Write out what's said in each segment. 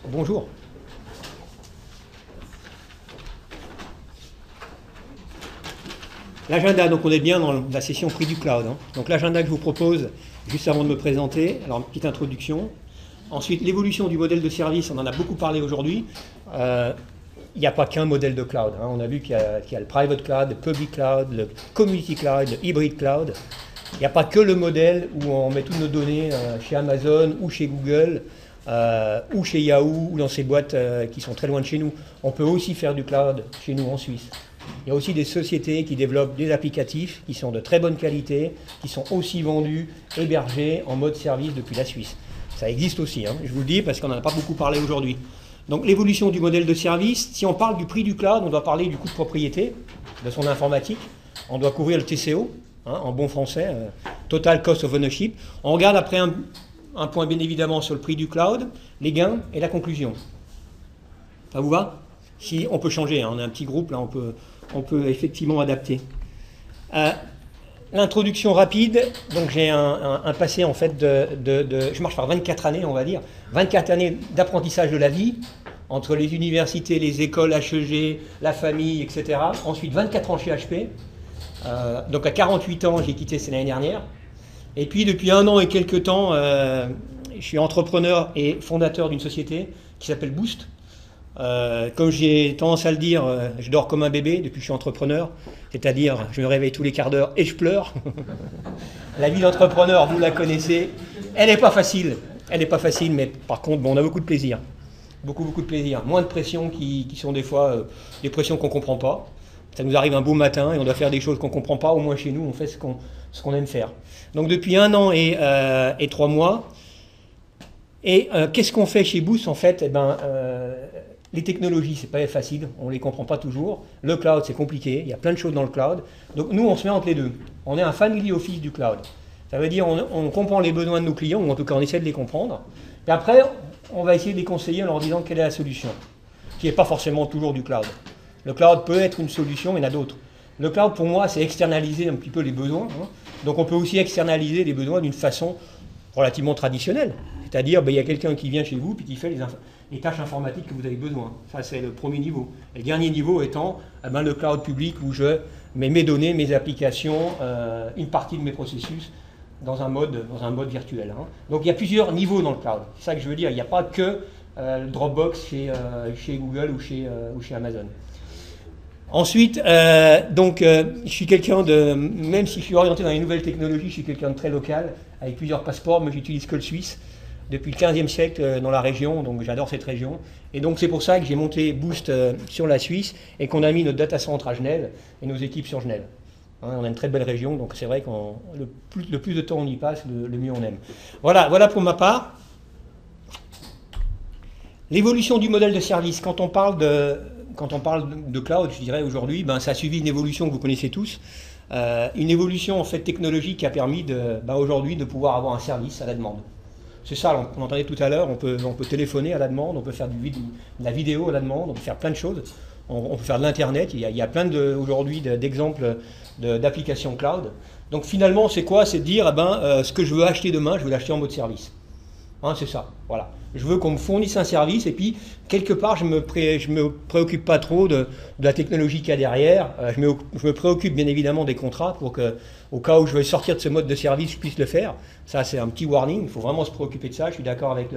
Bonjour. L'agenda, donc on est bien dans la session prix du cloud. Donc l'agenda que je vous propose, juste avant de me présenter, alors une petite introduction. Ensuite, l'évolution du modèle de service, on en a beaucoup parlé aujourd'hui. Il n'y a pas qu'un modèle de cloud. On a vu qu'il y a le private cloud, le public cloud, le community cloud, le hybrid cloud. Il n'y a pas que le modèle où on met toutes nos données chez Amazon ou chez Google ou chez Yahoo ou dans ces boîtes qui sont très loin de chez nous. On peut aussi faire du cloud chez nous en Suisse. Il y a aussi des sociétés qui développent des applicatifs qui sont de très bonne qualité, qui sont aussi vendus, hébergés en mode service depuis la Suisse. Ça existe aussi, je vous le dis, parce qu'on n'en a pas beaucoup parlé aujourd'hui. Donc l'évolution du modèle de service, si on parle du prix du cloud, on doit parler du coût de propriété, de son informatique, on doit couvrir le TCO, en bon français, Total Cost of Ownership. On regarde après un point bien évidemment sur le prix du cloud, les gains et la conclusion. Ça vous va? Si on peut changer, on est un petit groupe, là on peut effectivement adapter. L'introduction rapide, donc j'ai un passé en fait je marche par 24 années on va dire, 24 années d'apprentissage de la vie, entre les universités, les écoles, HEG, la famille, etc. Ensuite 24 ans chez HP, donc à 48 ans j'ai quitté, c'est l'année dernière. Et puis depuis 1 an et quelques temps, je suis entrepreneur et fondateur d'une société qui s'appelle Boost. Comme j'ai tendance à le dire, je dors comme un bébé depuis que je suis entrepreneur, c'est-à-dire je me réveille tous les quarts d'heure et je pleure. La vie d'entrepreneur, vous la connaissez, elle n'est pas facile, mais par contre, bon, on a beaucoup de plaisir, beaucoup de plaisir, moins de pressions qui sont des fois des pressions qu'on ne comprend pas. Ça nous arrive un beau matin et on doit faire des choses qu'on ne comprend pas, au moins chez nous, on fait ce qu'on aime faire. Donc depuis 1 an et 3 mois, et qu'est-ce qu'on fait chez Boost en fait? Les technologies, c'est pas facile, on les comprend pas toujours. Le cloud, c'est compliqué, il y a plein de choses dans le cloud. Donc nous, on se met entre les deux. On est un family office du cloud. Ça veut dire on comprend les besoins de nos clients, ou en tout cas on essaie de les comprendre. Et après, on va essayer de les conseiller en leur disant quelle est la solution, qui n'est pas forcément toujours du cloud. Le cloud peut être une solution, il y en a d'autres. Le cloud, pour moi, c'est externaliser un petit peu les besoins. Donc on peut aussi externaliser les besoins d'une façon relativement traditionnelle. C'est-à-dire, il y a quelqu'un qui vient chez vous et qui fait les tâches informatiques que vous avez besoin. Ça, c'est le premier niveau. Et le dernier niveau étant le cloud public où je mets mes données, mes applications, une partie de mes processus dans un mode virtuel. Donc il y a plusieurs niveaux dans le cloud. C'est ça que je veux dire. Il n'y a pas que le Dropbox chez Google ou chez Amazon. Ensuite, je suis quelqu'un même si je suis orienté dans les nouvelles technologies, je suis quelqu'un de très local, avec plusieurs passeports, mais j'utilise que le suisse. Depuis le 15e siècle dans la région, donc j'adore cette région. Et donc c'est pour ça que j'ai monté Boost sur la Suisse et qu'on a mis notre data center à Genève et nos équipes sur Genève. On a une très belle région, donc c'est vrai que le plus de temps on y passe, le mieux on aime. Voilà pour ma part. L'évolution du modèle de service, quand on parle de cloud, je dirais aujourd'hui, ça a suivi une évolution que vous connaissez tous. Une évolution en fait technologique qui a permis aujourd'hui de pouvoir avoir un service à la demande. C'est ça, on entendait tout à l'heure, on peut téléphoner à la demande, on peut faire de la vidéo à la demande, on peut faire plein de choses. On peut faire de l'internet, il y a plein aujourd'hui d'exemples d'applications cloud. Donc finalement, c'est quoi? C'est de dire, ce que je veux acheter demain, je veux l'acheter en mode service. C'est ça, voilà. Je veux qu'on me fournisse un service et puis, quelque part, je me préoccupe pas trop de la technologie qu'il y a derrière. Je me préoccupe bien évidemment des contrats pour que, au cas où je veux sortir de ce mode de service, je puisse le faire. Ça, c'est un petit warning, il faut vraiment se préoccuper de ça. Je suis d'accord avec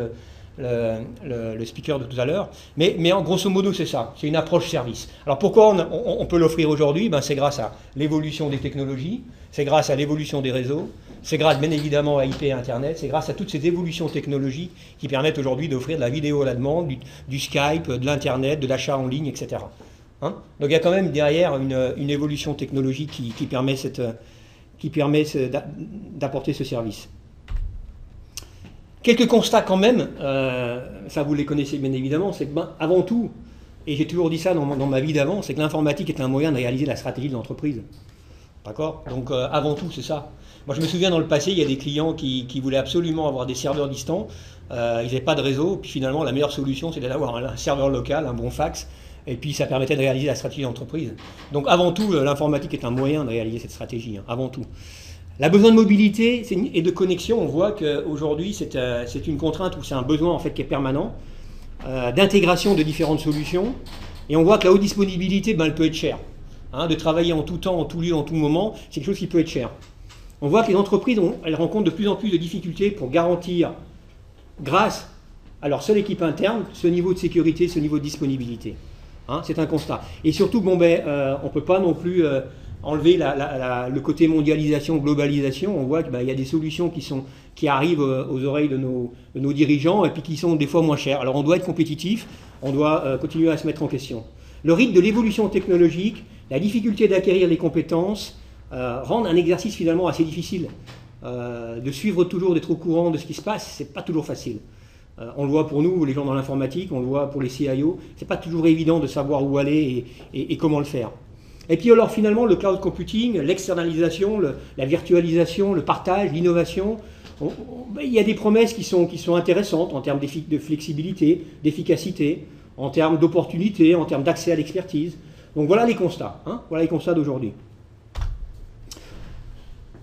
le speaker de tout à l'heure. Mais en grosso modo, c'est ça, c'est une approche service. Alors pourquoi on peut l'offrir aujourd'hui? C'est grâce à l'évolution des technologies, c'est grâce à l'évolution des réseaux, c'est grâce bien évidemment à IP et Internet, c'est grâce à toutes ces évolutions technologiques qui permettent aujourd'hui d'offrir de la vidéo à la demande, du Skype, de l'Internet, de l'achat en ligne, etc. Donc il y a quand même derrière une évolution technologique qui permet d'apporter ce service. Quelques constats quand même, ça vous les connaissez bien évidemment, c'est que avant tout, et j'ai toujours dit ça dans ma vie d'avant, c'est que l'informatique est un moyen de réaliser la stratégie de l'entreprise. D'accord? Donc avant tout, c'est ça. Moi, je me souviens dans le passé, il y a des clients qui voulaient absolument avoir des serveurs distants. Ils n'avaient pas de réseau. Puis finalement, la meilleure solution, c'était d'avoir un serveur local, un bon fax. Et puis, ça permettait de réaliser la stratégie d'entreprise. Donc, avant tout, l'informatique est un moyen de réaliser cette stratégie. Avant tout. La besoin de mobilité et de connexion, on voit qu'aujourd'hui, c'est une contrainte ou c'est un besoin en fait qui est permanent. d'intégration de différentes solutions. Et on voit que la haute disponibilité, ben, elle peut être chère. Hein, de travailler en tout temps, en tout lieu, en tout moment, c'est quelque chose qui peut être cher. On voit que les entreprises, elles rencontrent de plus en plus de difficultés pour garantir, grâce à leur seule équipe interne, ce niveau de sécurité, ce niveau de disponibilité. Hein, c'est un constat. Et surtout, bon, ben, on ne peut pas non plus enlever le côté mondialisation, globalisation. On voit qu'il y a des solutions qui arrivent aux oreilles de nos dirigeants et puis qui sont des fois moins chères. Alors on doit être compétitif, on doit continuer à se mettre en question. Le rythme de l'évolution technologique, la difficulté d'acquérir les compétences rendent un exercice finalement assez difficile. De suivre toujours, d'être au courant de ce qui se passe, c'est pas toujours facile. On le voit pour nous, les gens dans l'informatique, on le voit pour les CIO, c'est pas toujours évident de savoir où aller et comment le faire. Et puis alors finalement, le cloud computing, l'externalisation, la virtualisation, le partage, l'innovation, il y a des promesses qui sont intéressantes en termes de flexibilité, d'efficacité, en termes d'opportunités, en termes d'accès à l'expertise. Donc voilà les constats, hein, voilà les constats d'aujourd'hui.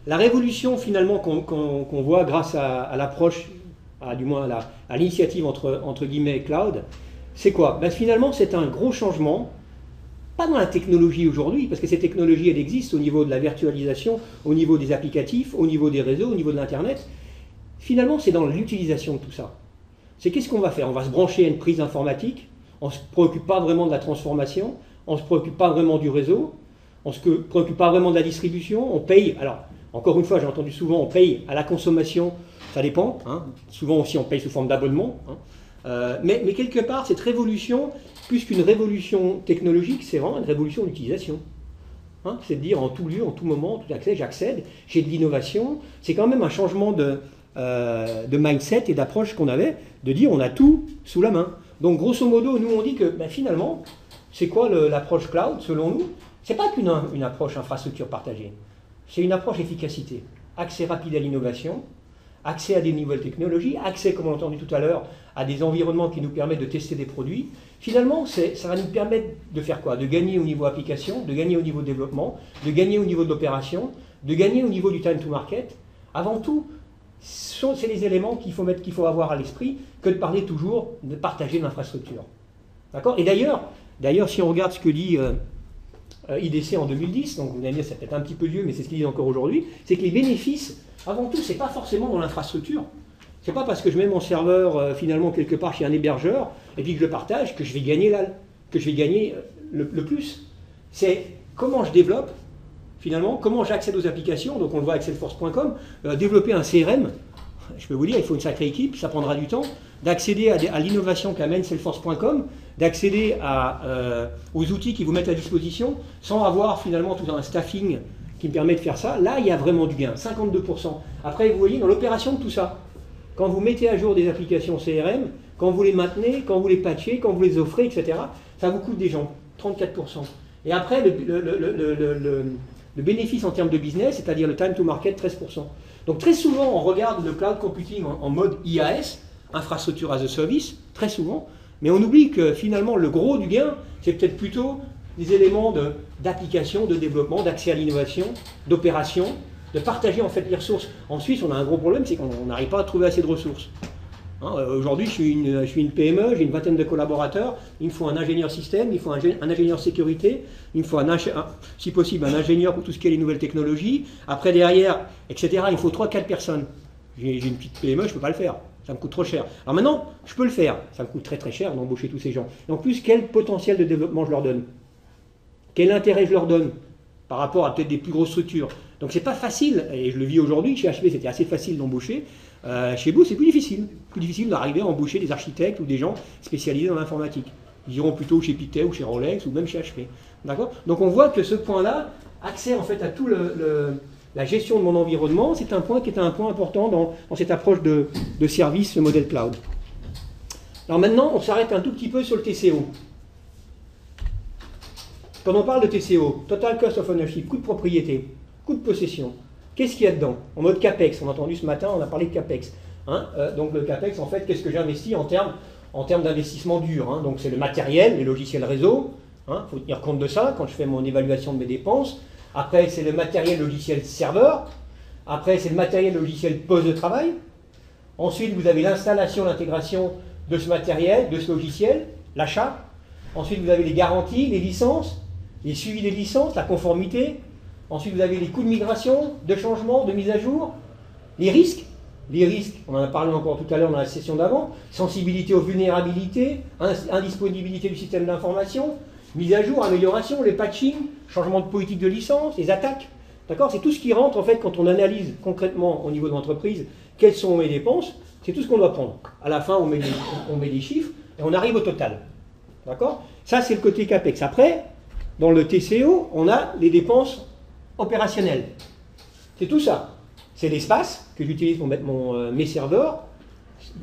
La révolution finalement qu'on voit grâce à l'approche, du moins à l'initiative entre guillemets cloud, c'est quoi? Ben, finalement c'est un gros changement, pas dans la technologie aujourd'hui, parce que ces technologies elles existent au niveau de la virtualisation, au niveau des applicatifs, au niveau des réseaux, au niveau de l'internet. Finalement c'est dans l'utilisation de tout ça. C'est qu'est-ce qu'on va faire? On va se brancher à une prise informatique, on ne se préoccupe pas vraiment de la transformation, on ne se préoccupe pas vraiment du réseau, on ne se préoccupe pas vraiment de la distribution, on paye, alors encore une fois j'ai entendu souvent on paye à la consommation, ça dépend, hein. Souvent aussi on paye sous forme d'abonnement, hein. Mais quelque part cette révolution, plus qu'une révolution technologique, c'est vraiment une révolution d'utilisation. Hein. C'est de dire en tout lieu, en tout moment, tout accès, j'accède, j'ai de l'innovation, c'est quand même un changement de mindset et d'approche qu'on avait, de dire on a tout sous la main. Donc grosso modo, nous on dit que ben, finalement, c'est quoi l'approche cloud selon nous? C'est pas qu'une approche infrastructure partagée, c'est une approche efficacité, accès rapide à l'innovation, accès à des nouvelles technologies, accès, comme on l'a entendu tout à l'heure, à des environnements qui nous permettent de tester des produits. Finalement, ça va nous permettre de faire quoi? De gagner au niveau application, de gagner au niveau développement, de gagner au niveau de l'opération, de gagner au niveau du time to market. Avant tout, c'est les éléments qu'il faut avoir à l'esprit que de parler toujours de partager l'infrastructure. D'accord? Et d'ailleurs, si on regarde ce que dit IDC en 2010, donc vous allez me dire c'est peut-être un petit peu vieux, mais c'est ce qu'ils disent encore aujourd'hui, c'est que les bénéfices, avant tout, c'est pas forcément dans l'infrastructure. C'est pas parce que je mets mon serveur finalement quelque part chez un hébergeur et puis que je le partage que je vais gagner le plus. C'est comment je développe finalement, comment j'accède aux applications. Donc on le voit avec Salesforce.com, développer un CRM, je peux vous dire, il faut une sacrée équipe, ça prendra du temps, d'accéder à l'innovation qu'amène Salesforce.com, d'accéder aux outils qui vous mettent à disposition sans avoir finalement tout un staffing qui me permet de faire ça. Là, il y a vraiment du gain, 52%. Après, vous voyez, dans l'opération de tout ça, quand vous mettez à jour des applications CRM, quand vous les maintenez, quand vous les patchez, quand vous les offrez, etc., ça vous coûte des gens, 34%. Et après, le bénéfice en termes de business, c'est-à-dire le time to market, 13%. Donc très souvent, on regarde le cloud computing en mode IaaS, infrastructure as a service, très souvent, mais on oublie que finalement, le gros du gain, c'est peut-être plutôt des éléments d'application, de développement, d'accès à l'innovation, d'opération, de partager en fait les ressources. En Suisse, on a un gros problème, c'est qu'on n'arrive pas à trouver assez de ressources. Hein, aujourd'hui, je suis une PME, j'ai une vingtaine de collaborateurs, il me faut un ingénieur système, il faut un ingénieur sécurité, il me faut si possible un ingénieur pour tout ce qui est les nouvelles technologies. Après, derrière, etc., il faut 3-4 personnes. J'ai une petite PME, je ne peux pas le faire. Ça me coûte trop cher. Alors maintenant, je peux le faire. Ça me coûte très très cher d'embaucher tous ces gens. Et en plus, quel potentiel de développement je leur donne? Quel intérêt je leur donne par rapport à peut-être des plus grosses structures? Donc c'est pas facile, et je le vis aujourd'hui, chez HP c'était assez facile d'embaucher, chez vous c'est plus difficile d'arriver à embaucher des architectes ou des gens spécialisés dans l'informatique. Ils iront plutôt chez Pictet ou chez Rolex ou même chez HP. D'accord? Donc on voit que ce point-là, accès en fait à tout la gestion de mon environnement, c'est un point qui est un point important dans cette approche de service, ce modèle cloud. Alors maintenant, on s'arrête un tout petit peu sur le TCO. Quand on parle de TCO, Total Cost of Ownership, coût de propriété, coût de possession, qu'est-ce qu'il y a dedans? En mode CAPEX, on a entendu ce matin, on a parlé de CAPEX. Hein, donc le CAPEX, en fait, qu'est-ce que j'investis en termes d'investissement dur, hein? Donc c'est le matériel, les logiciels réseau, hein, faut tenir compte de ça quand je fais mon évaluation de mes dépenses. Après, c'est le matériel logiciel serveur. Après, c'est le matériel logiciel poste de travail. Ensuite, vous avez l'installation, l'intégration de ce matériel, de ce logiciel, l'achat. Ensuite, vous avez les garanties, les licences, les suivis des licences, la conformité. Ensuite, vous avez les coûts de migration, de changement, de mise à jour, les risques. Les risques, on en a parlé encore tout à l'heure dans la session d'avant, sensibilité aux vulnérabilités, indisponibilité du système d'information, mise à jour, amélioration, les patching, changement de politique de licence, les attaques. D'accord? C'est tout ce qui rentre en fait quand on analyse concrètement au niveau de l'entreprise quelles sont mes dépenses, c'est tout ce qu'on doit prendre. À la fin, on met des chiffres et on arrive au total. D'accord? Ça, c'est le côté CAPEX. Après, dans le TCO, on a les dépenses opérationnelles. C'est tout ça. C'est l'espace que j'utilise pour mettre mes serveurs,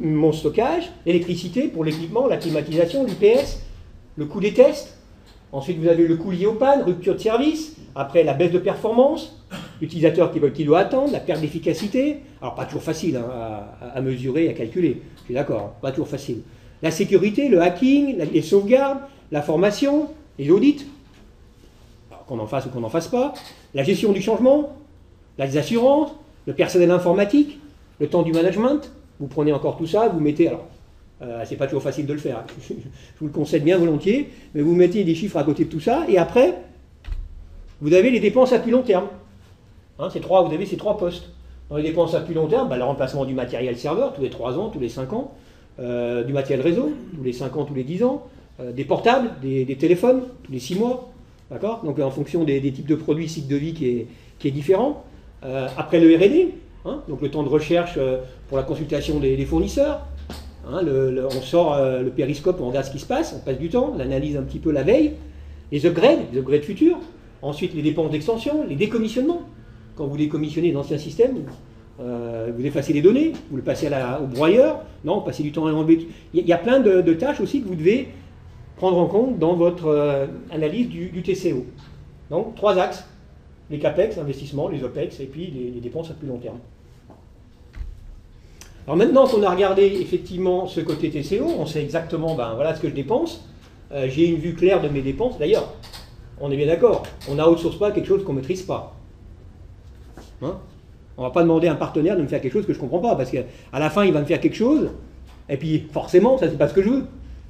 mon stockage, l'électricité pour l'équipement, la climatisation, l'UPS, le coût des tests. Ensuite, vous avez le coût lié aux pannes, rupture de service. Après, la baisse de performance, l'utilisateur qui doit attendre, la perte d'efficacité. Alors, pas toujours facile hein, à mesurer, à calculer. Je suis d'accord, pas toujours facile. La sécurité, le hacking, les sauvegardes, la formation, les audits, alors, qu'on en fasse ou qu'on n'en fasse pas. La gestion du changement, les assurances, le personnel informatique, le temps du management. Vous prenez encore tout ça, vous mettez... Alors, c'est pas toujours facile de le faire, hein. Je vous le concède bien volontiers, mais vous mettez des chiffres à côté de tout ça, et après, vous avez les dépenses à plus long terme. Hein, vous avez ces trois postes. Dans les dépenses à plus long terme, le remplacement du matériel serveur, tous les 3 ans, tous les 5 ans, du matériel réseau, tous les 5 ans, tous les 10 ans, des portables, des téléphones, tous les 6 mois, d'accord? Donc en fonction des types de produits, cycle de vie qui est différent. Après le R&D, hein, donc le temps de recherche pour la consultation des fournisseurs. Hein, on sort le périscope, on regarde ce qui se passe, on passe du temps, on analyse un petit peu la veille, les upgrades futurs, ensuite les dépenses d'extension, les décommissionnements. Quand vous décommissionnez d'anciens systèmes, vous effacez les données, vous le passez au broyeur, non, vous passez du temps à enlever. Il y a plein de tâches aussi que vous devez prendre en compte dans votre analyse du TCO. Donc 3 axes, les CAPEX, investissements, les OPEX, et puis les dépenses à plus long terme. Alors maintenant qu'on a regardé effectivement ce côté TCO, on sait exactement voilà ce que je dépense, j'ai une vue claire de mes dépenses. D'ailleurs, on est bien d'accord, on n'outsource pas quelque chose qu'on ne maîtrise pas. Hein, on ne va pas demander à un partenaire de me faire quelque chose que je ne comprends pas, parce qu'à la fin il va me faire quelque chose, et puis forcément ça c'est pas ce que je veux.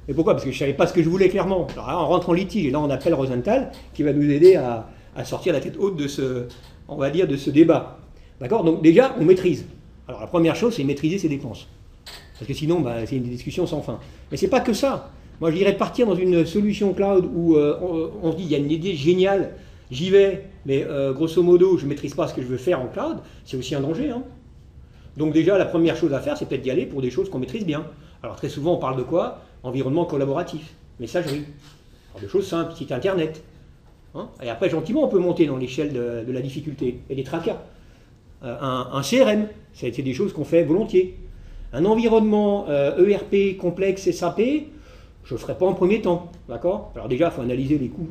Et pourquoi? Parce que je ne savais pas ce que je voulais clairement. Alors là, on rentre en litige, et là on appelle Rosenthal, qui va nous aider à sortir la tête haute de ce débat. D'accord? Donc déjà, on maîtrise. Alors la première chose, c'est maîtriser ses dépenses. Parce que sinon, c'est une discussion sans fin. Mais c'est pas que ça. Moi, je dirais partir dans une solution cloud où on se dit, il y a une idée géniale, j'y vais, mais grosso modo, je ne maîtrise pas ce que je veux faire en cloud, c'est aussi un danger. Hein. Donc déjà, la première chose à faire, c'est peut-être d'y aller pour des choses qu'on maîtrise bien. Alors très souvent, on parle de quoi? Environnement collaboratif, messagerie, alors, des choses simples, site internet. Hein. Et après, gentiment, on peut monter dans l'échelle de la difficulté. Et les trackers. Un CRM, c'est des choses qu'on fait volontiers. Un environnement ERP complexe SAP, je ne le ferai pas en premier temps, d'accord? Alors déjà, il faut analyser les coûts,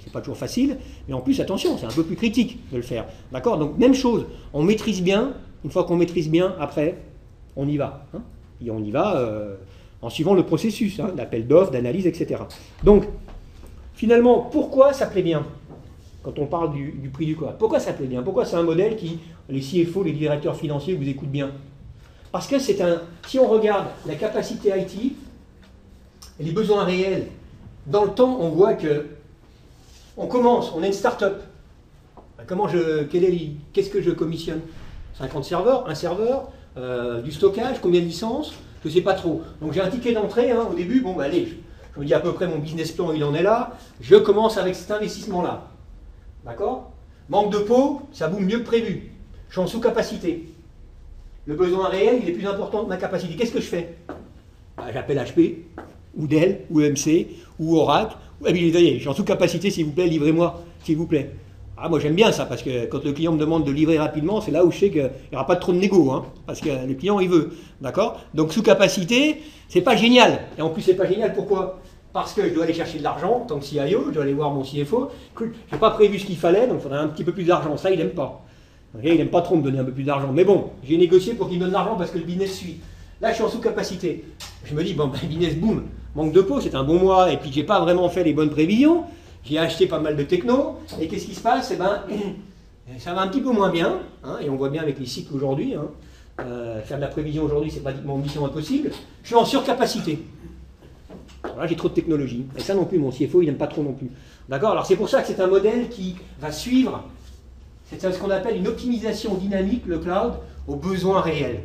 c'est pas toujours facile, mais en plus, attention, c'est un peu plus critique de le faire, d'accord? Donc même chose, on maîtrise bien, une fois qu'on maîtrise bien, après, on y va. Hein, et on y va en suivant le processus, hein, d'appel d'offres, d'analyse, etc. Donc, finalement, pourquoi ça plaît bien? Quand on parle du prix du cloud. Pourquoi ça plaît bien? Pourquoi c'est un modèle qui, les CFO, les directeurs financiers vous écoutent bien? Parce que si on regarde la capacité IT et les besoins réels, dans le temps, on voit que on est une start-up. Qu'est-ce que je commissionne? 50 serveurs, un serveur, du stockage, combien de licences? Je ne sais pas trop. Donc j'ai un ticket d'entrée, hein, au début, allez, je me dis à peu près mon business plan, il en est là, je commence avec cet investissement-là. D'accord? Manque de peau, ça boum mieux que prévu. Je suis en sous-capacité. Le besoin réel, il est plus important que ma capacité. Qu'est-ce que je fais? J'appelle HP, ou Dell, ou EMC, ou Oracle. Je suis en sous-capacité, s'il vous plaît, livrez-moi, s'il vous plaît. Moi j'aime bien ça, parce que quand le client me demande de livrer rapidement, c'est là où je sais qu'il n'y aura pas trop de négo, hein, parce que le client il veut. D'accord? Donc sous-capacité, c'est pas génial. Et en plus, c'est pas génial, pourquoi? Parce que je dois aller chercher de l'argent en tant que CIO, je dois aller voir mon CFO. Je n'ai pas prévu ce qu'il fallait, donc il faudrait un petit peu plus d'argent. Ça, il n'aime pas. Okay, il n'aime pas trop me donner un peu plus d'argent. Mais bon, j'ai négocié pour qu'il me donne l'argent parce que le business suit. Là, je suis en sous-capacité. Je me dis, le business boom, manque de peau, c'est un bon mois, et puis j'ai pas vraiment fait les bonnes prévisions. J'ai acheté pas mal de techno, et qu'est-ce qui se passe? Ça va un petit peu moins bien, hein, et on voit bien avec les cycles aujourd'hui. Hein. Faire de la prévision aujourd'hui, c'est pratiquement mission impossible. Je suis en surcapacité. Voilà, j'ai trop de technologie. Et ça non plus, mon CFO, il n'aime pas trop non plus. D'accord? Alors c'est pour ça que c'est un modèle qui va suivre, c'est ce qu'on appelle une optimisation dynamique, le cloud, aux besoins réels.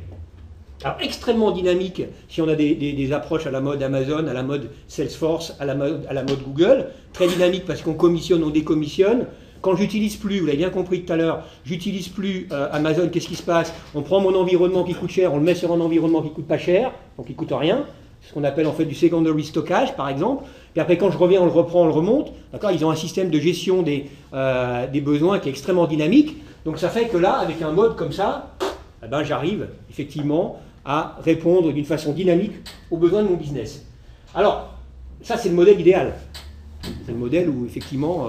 Alors extrêmement dynamique si on a des approches à la mode Amazon, à la mode Salesforce, à la mode Google. Très dynamique parce qu'on commissionne, on décommissionne. Quand j'utilise plus, vous l'avez bien compris tout à l'heure, j'utilise plus Amazon, qu'est-ce qui se passe? On prend mon environnement qui coûte cher, on le met sur un environnement qui coûte pas cher, donc qui coûte rien. C'est ce qu'on appelle en fait du secondary stockage par exemple. Puis après quand je reviens, on le reprend, on le remonte. D'accord? Ils ont un système de gestion des besoins qui est extrêmement dynamique. Donc ça fait que là, avec un mode comme ça, eh ben, j'arrive effectivement à répondre d'une façon dynamique aux besoins de mon business. Alors, ça c'est le modèle idéal. C'est le modèle où effectivement,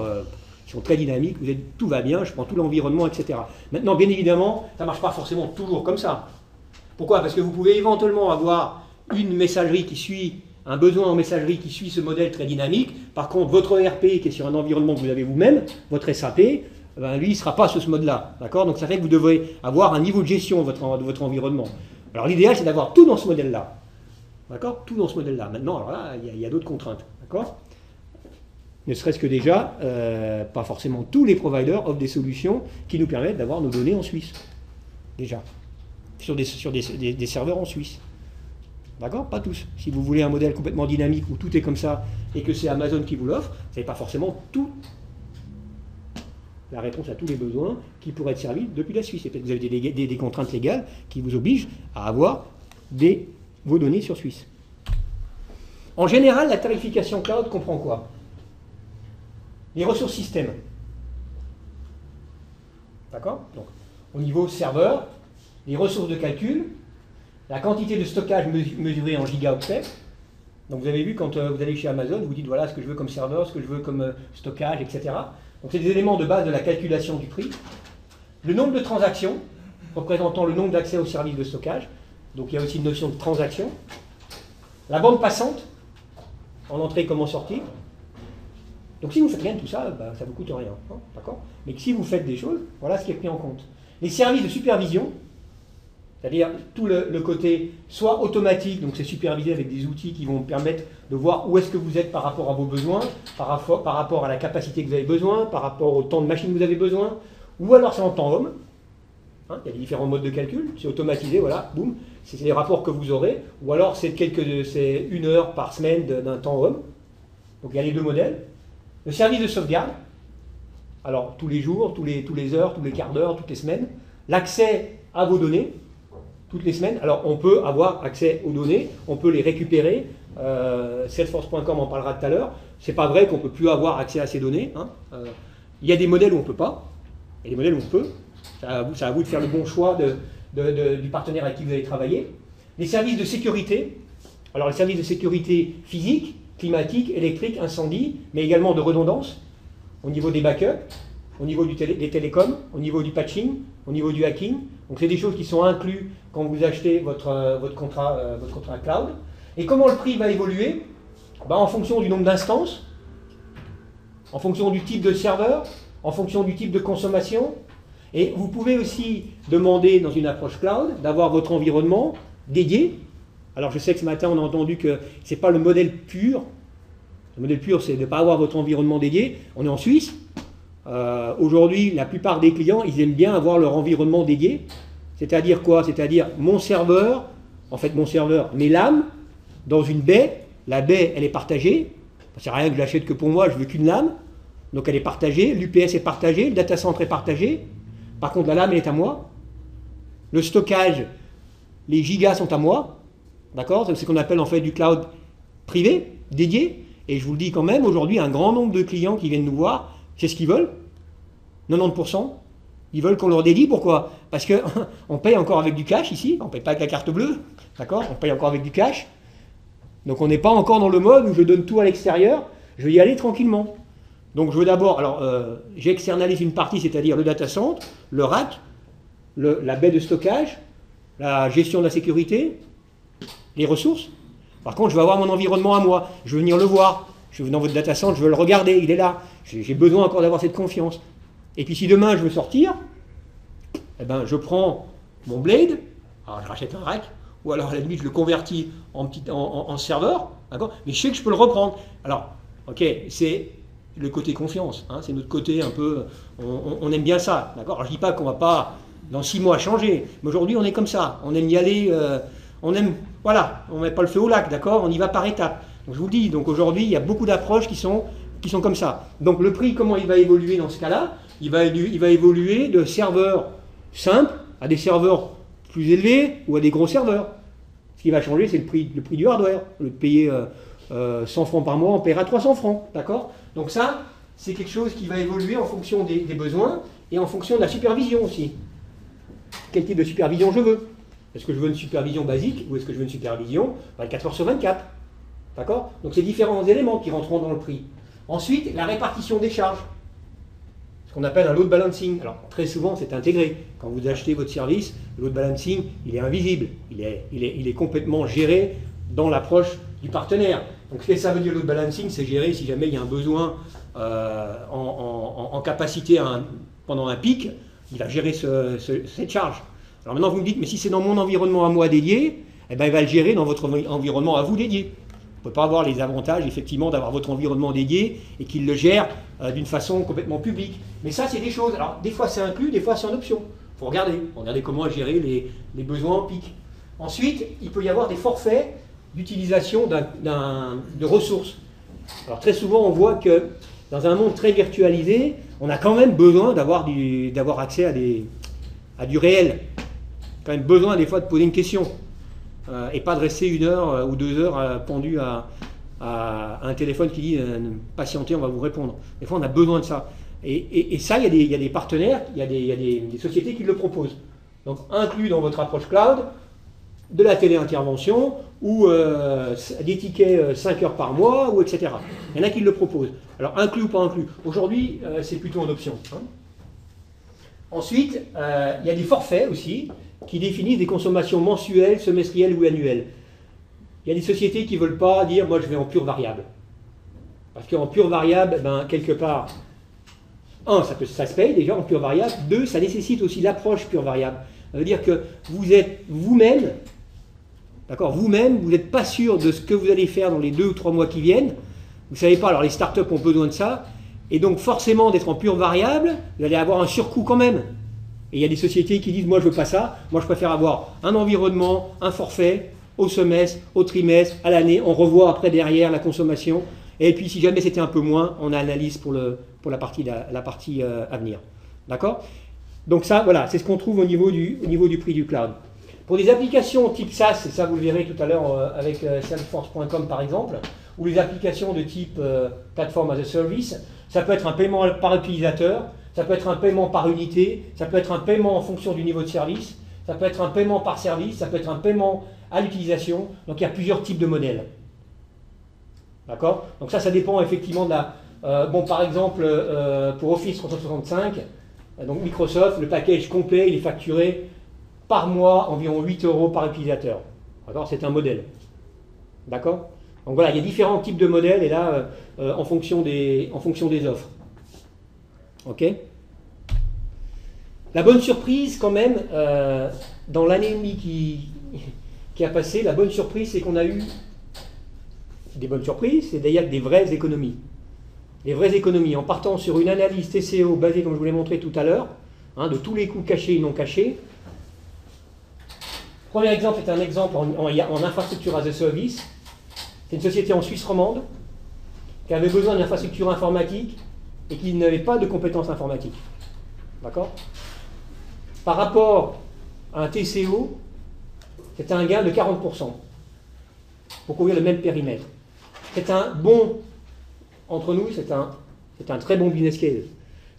ils sont très dynamiques, tout va bien, je prends tout l'environnement, etc. Maintenant, bien évidemment, ça ne marche pas forcément toujours comme ça. Pourquoi? Parce que vous pouvez éventuellement avoir une messagerie qui suit, un besoin en messagerie qui suit ce modèle très dynamique. Par contre, votre ERP qui est sur un environnement que vous avez vous-même, votre SAP, ben, lui, il ne sera pas sur ce mode-là. D'accord? Donc ça fait que vous devez avoir un niveau de gestion de votre environnement. Alors l'idéal, c'est d'avoir tout dans ce modèle-là. D'accord? Tout dans ce modèle-là. Maintenant, alors là, il y a d'autres contraintes. D'accord? Ne serait-ce que déjà, pas forcément tous les providers offrent des solutions qui nous permettent d'avoir nos données en Suisse. Déjà. Sur des serveurs en Suisse. D'accord? Pas tous. Si vous voulez un modèle complètement dynamique où tout est comme ça et que c'est Amazon qui vous l'offre, vous n'avez pas forcément tout la réponse à tous les besoins qui pourraient être servis depuis la Suisse. Et peut-être que vous avez des contraintes légales qui vous obligent à avoir vos données sur Suisse. En général, la tarification cloud comprend quoi? Les ressources système. D'accord? Donc, au niveau serveur, les ressources de calcul, la quantité de stockage mesurée en gigaoctets. Donc vous avez vu, quand vous allez chez Amazon, vous dites voilà ce que je veux comme serveur, ce que je veux comme stockage, etc. Donc c'est des éléments de base de la calculation du prix. Le nombre de transactions, représentant le nombre d'accès au service de stockage. Donc il y a aussi une notion de transaction. La bande passante, en entrée comme en sortie. Donc si vous ne faites rien de tout ça, bah, ça ne vous coûte rien. Hein, d'accord? Mais si vous faites des choses, voilà ce qui est pris en compte. Les services de supervision, c'est-à-dire tout le côté soit automatique, donc c'est supervisé avec des outils qui vont permettre de voir où est-ce que vous êtes par rapport à vos besoins, par rapport à la capacité que vous avez besoin, par rapport au temps de machine que vous avez besoin, ou alors c'est en temps homme. Hein, il y a différents modes de calcul, c'est automatisé, voilà, boum, c'est les rapports que vous aurez, ou alors c'est 1 heure par semaine d'un temps homme. Donc il y a les deux modèles. Le service de sauvegarde, alors tous les jours, tous les heures, tous les quarts d'heure, toutes les semaines, l'accès à vos données, toutes les semaines. Alors on peut avoir accès aux données, on peut les récupérer, Salesforce.com en parlera tout à l'heure, c'est pas vrai qu'on ne peut plus avoir accès à ces données. Hein. Il y a des modèles où on ne peut pas, et des modèles où on peut, c'est à vous de faire le bon choix du partenaire avec qui vous allez travailler. Les services de sécurité, alors les services de sécurité physique, climatique, électrique, incendie, mais également de redondance, au niveau des backups, au niveau des télécoms, au niveau du patching, au niveau du hacking. Donc c'est des choses qui sont incluses quand vous achetez votre contrat cloud. Et comment le prix va évoluer? Ben, en fonction du nombre d'instances, en fonction du type de serveur, en fonction du type de consommation. Et vous pouvez aussi demander dans une approche cloud d'avoir votre environnement dédié. Alors je sais que ce matin on a entendu que ce n'est pas le modèle pur. Le modèle pur c'est de ne pas avoir votre environnement dédié. On est en Suisse. Aujourd'hui la plupart des clients ils aiment bien avoir leur environnement dédié. C'est-à-dire quoi? C'est-à-dire mon serveur, mes lames dans une baie. La baie elle est partagée. Ça sert à rien que je l'achète que pour moi, je veux qu'une lame. Donc elle est partagée, l'UPS est partagé, le data center est partagé. Par contre la lame elle est à moi. Le stockage, les gigas sont à moi. D'accord? C'est ce qu'on appelle en fait du cloud privé, dédié. Et je vous le dis quand même, aujourd'hui, un grand nombre de clients qui viennent nous voir, c'est ce qu'ils veulent. 90%. Ils veulent qu'on leur dédie. Pourquoi? Parce qu'on paye encore avec du cash ici. On ne paye pas avec la carte bleue. D'accord? On paye encore avec du cash. Donc on n'est pas encore dans le mode où je donne tout à l'extérieur. Je vais y aller tranquillement. Donc je veux d'abord, j'externalise une partie, c'est-à-dire le data center, le rack, la baie de stockage, la gestion de la sécurité, les ressources. Par contre, je veux avoir mon environnement à moi. Je veux venir le voir. Je veux dans votre data center, je veux le regarder. Il est là. J'ai besoin encore d'avoir cette confiance. Et puis si demain je veux sortir, eh ben, je prends mon blade, Alors je rachète un rack, ou alors à la limite je le convertis en serveur, d'accord, mais je sais que je peux le reprendre. Alors, ok, c'est le côté confiance, hein, c'est notre côté un peu, on aime bien ça, d'accord. Alors je dis pas qu'on va pas dans 6 mois changer, mais aujourd'hui on est comme ça, on aime y aller, on aime, voilà, on met pas le feu au lac, d'accord, on y va par étapes. Donc je vous le dis, donc aujourd'hui il y a beaucoup d'approches qui sont comme ça. Donc le prix, comment il va évoluer dans ce cas-là? Il va évoluer de serveurs simples à des serveurs plus élevés ou à des gros serveurs. Ce qui va changer, c'est le prix du hardware. Au lieu de payer 100 francs par mois, on paiera 300 francs. D'accord? Donc ça, c'est quelque chose qui va évoluer en fonction des besoins et en fonction de la supervision aussi. Quel type de supervision je veux? Est-ce que je veux une supervision basique ou est-ce que je veux une supervision 24 heures sur 24? D'accord? Donc c'est différents éléments qui rentreront dans le prix. Ensuite, la répartition des charges. Ce qu'on appelle un load balancing. Alors, très souvent, c'est intégré. Quand vous achetez votre service, le load balancing, il est invisible. Il est complètement géré dans l'approche du partenaire. Donc, ce que ça veut dire, load balancing, c'est géré si jamais il y a un besoin en capacité pendant un pic, il va gérer cette charge. Alors maintenant, vous me dites, mais si c'est dans mon environnement à moi dédié, eh ben, il va le gérer dans votre environnement à vous dédié. On ne peut pas avoir les avantages, effectivement, d'avoir votre environnement dédié et qu'il le gère d'une façon complètement publique. Mais ça, c'est des choses. Alors, des fois, c'est inclus, des fois, c'est en option. Il faut regarder comment gérer les besoins en pic. Ensuite, il peut y avoir des forfaits d'utilisation de ressources. Alors, très souvent, on voit que dans un monde très virtualisé, on a quand même besoin d'avoir accès à du réel. Quand même besoin, des fois, de poser une question. Et pas de rester 1 heure ou 2 heures pendu à un téléphone qui dit patientez, on va vous répondre. Des fois, on a besoin de ça. Et ça, il y a des partenaires, il y a des sociétés qui le proposent. Donc, inclus dans votre approche cloud, de la téléintervention ou des tickets 5 heures par mois, ou etc. Il y en a qui le proposent. Alors, inclus ou pas inclus. Aujourd'hui, c'est plutôt en option. Hein. Ensuite, il y a des forfaits aussi, qui définissent des consommations mensuelles, semestrielles ou annuelles. Il y a des sociétés qui ne veulent pas dire « moi je vais en pure variable ». Parce qu'en pure variable, ben, quelque part, ça se paye déjà en pure variable. 2, ça nécessite aussi l'approche pure variable. Ça veut dire que vous êtes vous-même, d'accord, vous-même, vous n'êtes pas sûr de ce que vous allez faire dans les 2 ou 3 mois qui viennent. Vous ne savez pas, alors les startups ont besoin de ça. Et donc forcément, d'être en pure variable, vous allez avoir un surcoût quand même. Et il y a des sociétés qui disent, moi je veux pas ça, moi je préfère avoir un environnement, un forfait, au semestre, au trimestre, à l'année, on revoit après derrière la consommation, et puis si jamais c'était un peu moins, on analyse pour la partie à venir. D'accord? Donc ça, voilà, c'est ce qu'on trouve au niveau du prix du cloud. Pour des applications type SaaS, et ça vous le verrez tout à l'heure avec salesforce.com par exemple, ou les applications de type Platform as a Service, ça peut être un paiement par utilisateur, ça peut être un paiement par unité, ça peut être un paiement en fonction du niveau de service, ça peut être un paiement par service, ça peut être un paiement à l'utilisation. Donc il y a plusieurs types de modèles. D'accord? Donc ça dépend effectivement de la... par exemple, pour Office 365, donc Microsoft, le package complet, il est facturé par mois environ 8 € par utilisateur. D'accord? C'est un modèle. D'accord? Donc voilà, il y a différents types de modèles et là, en fonction des offres. Ok? La bonne surprise quand même, dans l'année et demie qui a passé, la bonne surprise c'est qu'on a eu des bonnes surprises, c'est d'ailleurs des vraies économies. Des vraies économies, en partant sur une analyse TCO basée, comme je vous l'ai montré tout à l'heure, hein, de tous les coûts cachés et non cachés. Premier exemple est un exemple en infrastructure as a service. C'est une société en Suisse romande qui avait besoin d'une infrastructure informatique et qui n'avait pas de compétences informatiques. D'accord? Par rapport à un TCO, c'est un gain de 40% pour couvrir le même périmètre. C'est un bon, entre nous, c'est un très bon business case.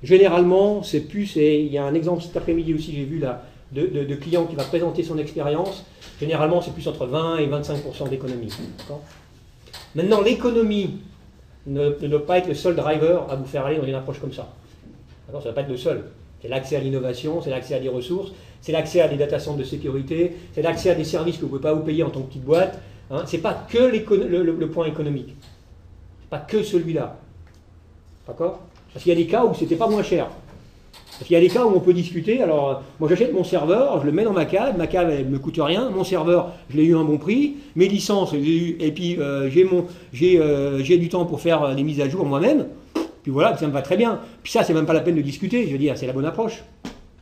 Généralement, c'est plus, et il y a un exemple cet après-midi aussi, j'ai vu là, de client qui va présenter son expérience. Généralement, c'est plus entre 20 et 25% d'économie. Maintenant, l'économie ne doit pas être le seul driver à vous faire aller dans une approche comme ça. Ça ne va pas être le seul. C'est l'accès à l'innovation, c'est l'accès à des ressources, c'est l'accès à des data centers de sécurité, c'est l'accès à des services que vous ne pouvez pas vous payer en tant que petite boîte. Hein. Ce n'est pas que le point économique. Ce n'est pas que celui-là. D'accord? Parce qu'il y a des cas où ce n'était pas moins cher. Parce qu'il y a des cas où on peut discuter. Alors, moi j'achète mon serveur, je le mets dans ma cave elle ne me coûte rien. Mon serveur, je l'ai eu à un bon prix. Mes licences, je l'ai eu, et puis j'ai du temps pour faire les mises à jour moi-même. Puis voilà, ça me va très bien. Puis ça, c'est même pas la peine de discuter. Je veux dire, c'est la bonne approche.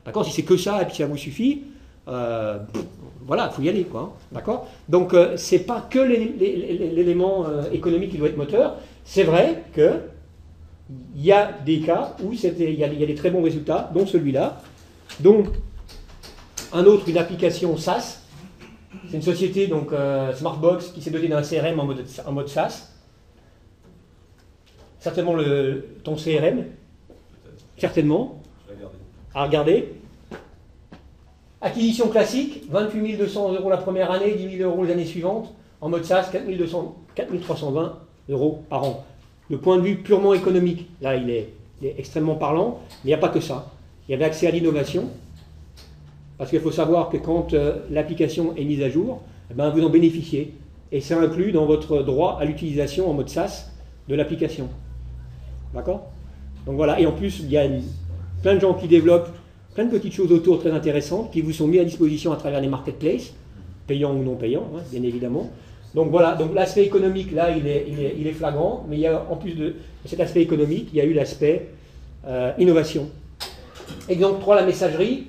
D'accord? Si c'est que ça et puis ça vous suffit, voilà, il faut y aller, quoi. D'accord? Donc, c'est pas que l'élément économique qui doit être moteur. C'est vrai que il y a des cas où il y a des très bons résultats, dont celui-là, dont un autre, une application SaaS. C'est une société, donc Smartbox, qui s'est dotée d'un CRM en mode SaaS. Certainement ton CRM, certainement, à regarder. Acquisition classique, 28 200 € la première année, 10 000 € les années suivantes. En mode SaaS, 4 320 € par an. Le point de vue purement économique, là, il est extrêmement parlant, mais il n'y a pas que ça. Il y avait accès à l'innovation, parce qu'il faut savoir que quand l'application est mise à jour, eh ben, vous en bénéficiez. Et c'est inclus dans votre droit à l'utilisation en mode SaaS de l'application. D'accord? Donc voilà, et en plus, il y a plein de gens qui développent plein de petites choses autour très intéressantes qui vous sont mises à disposition à travers les marketplaces, payants ou non payants, hein, bien évidemment. Donc voilà, donc l'aspect économique, là, il est flagrant, mais il y a, en plus de cet aspect économique, il y a eu l'aspect innovation. Exemple 3, la messagerie.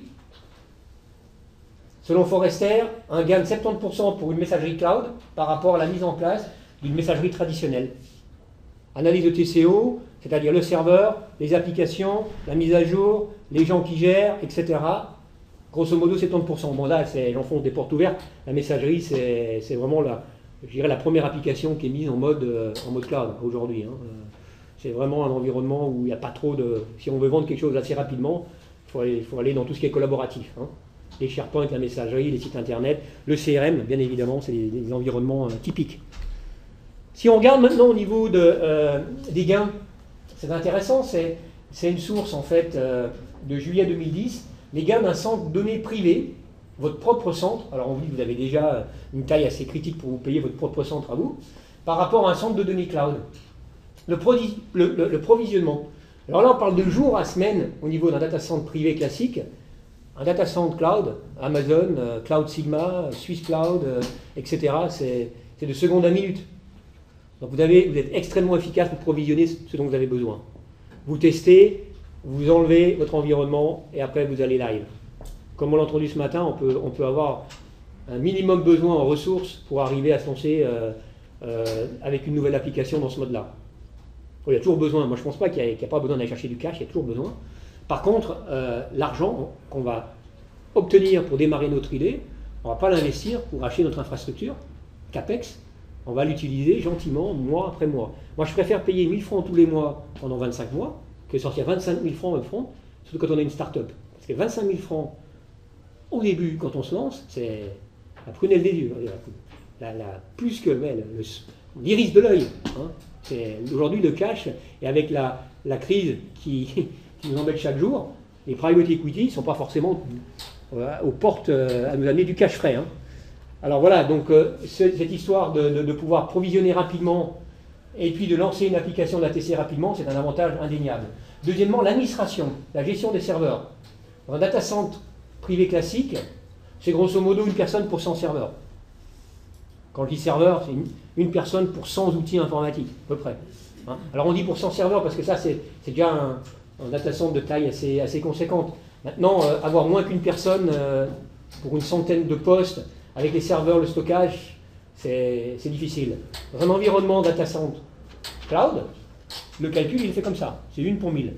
Selon Forrester, un gain de 70% pour une messagerie cloud par rapport à la mise en place d'une messagerie traditionnelle. Analyse de TCO, c'est-à-dire le serveur, les applications, la mise à jour, les gens qui gèrent, etc. Grosso modo, 70%. Bon là, j'enfonce des portes ouvertes. La messagerie, c'est vraiment je dirais la première application qui est mise en mode cloud aujourd'hui. Hein. C'est vraiment un environnement où il n'y a pas trop de... Si on veut vendre quelque chose assez rapidement, il faut aller dans tout ce qui est collaboratif. Hein. Les SharePoint, la messagerie, les sites internet, le CRM, bien évidemment, c'est des environnements typiques. Si on regarde maintenant au niveau des gains, c'est intéressant, c'est une source en fait de juillet 2010, les gains d'un centre de données privé, votre propre centre, alors on vous dit que vous avez déjà une taille assez critique pour vous payer votre propre centre à vous, par rapport à un centre de données cloud. Le provisionnement. Alors là on parle de jours à semaine au niveau d'un data center privé classique, un data center cloud, Amazon, Cloud Sigma, Swiss Cloud, etc. C'est de seconde à minute. Donc vous êtes extrêmement efficace pour provisionner ce dont vous avez besoin. Vous testez, vous enlevez votre environnement et après vous allez live. Comme on l'a entendu ce matin, on peut avoir un minimum besoin en ressources pour arriver à se lancer avec une nouvelle application dans ce mode-là. Il y a toujours besoin, moi je ne pense pas qu'il n'y a pas besoin d'aller chercher du cash, il y a toujours besoin. Par contre, l'argent qu'on va obtenir pour démarrer notre idée, on ne va pas l'investir pour acheter notre infrastructure, CAPEX, on va l'utiliser gentiment, mois après mois. Moi, je préfère payer 1000 francs tous les mois pendant 25 mois que sortir 25 000 francs upfront, surtout quand on a une start-up. Parce que 25 000 francs au début, quand on se lance, c'est la prunelle des yeux. Plus que l'iris de l'œil. Hein. Aujourd'hui, le cash, et avec la crise qui nous embête chaque jour, les private equity ne sont pas forcément aux portes à nous amener du cash frais. Hein. Alors voilà, donc cette histoire de pouvoir provisionner rapidement et puis de lancer une application d'ATC rapidement, c'est un avantage indéniable. Deuxièmement, l'administration, la gestion des serveurs. Dans un data center privé classique, c'est grosso modo une personne pour 100 serveurs. Quand je dis serveur, c'est une personne pour 100 outils informatiques, à peu près. Hein. Alors on dit pour 100 serveurs parce que ça, c'est déjà un data center de taille assez conséquente. Maintenant, avoir moins qu'une personne pour une centaine de postes, avec les serveurs, le stockage, c'est difficile. Dans un environnement data center cloud, le calcul, il est fait comme ça. C'est 1 pour 1000.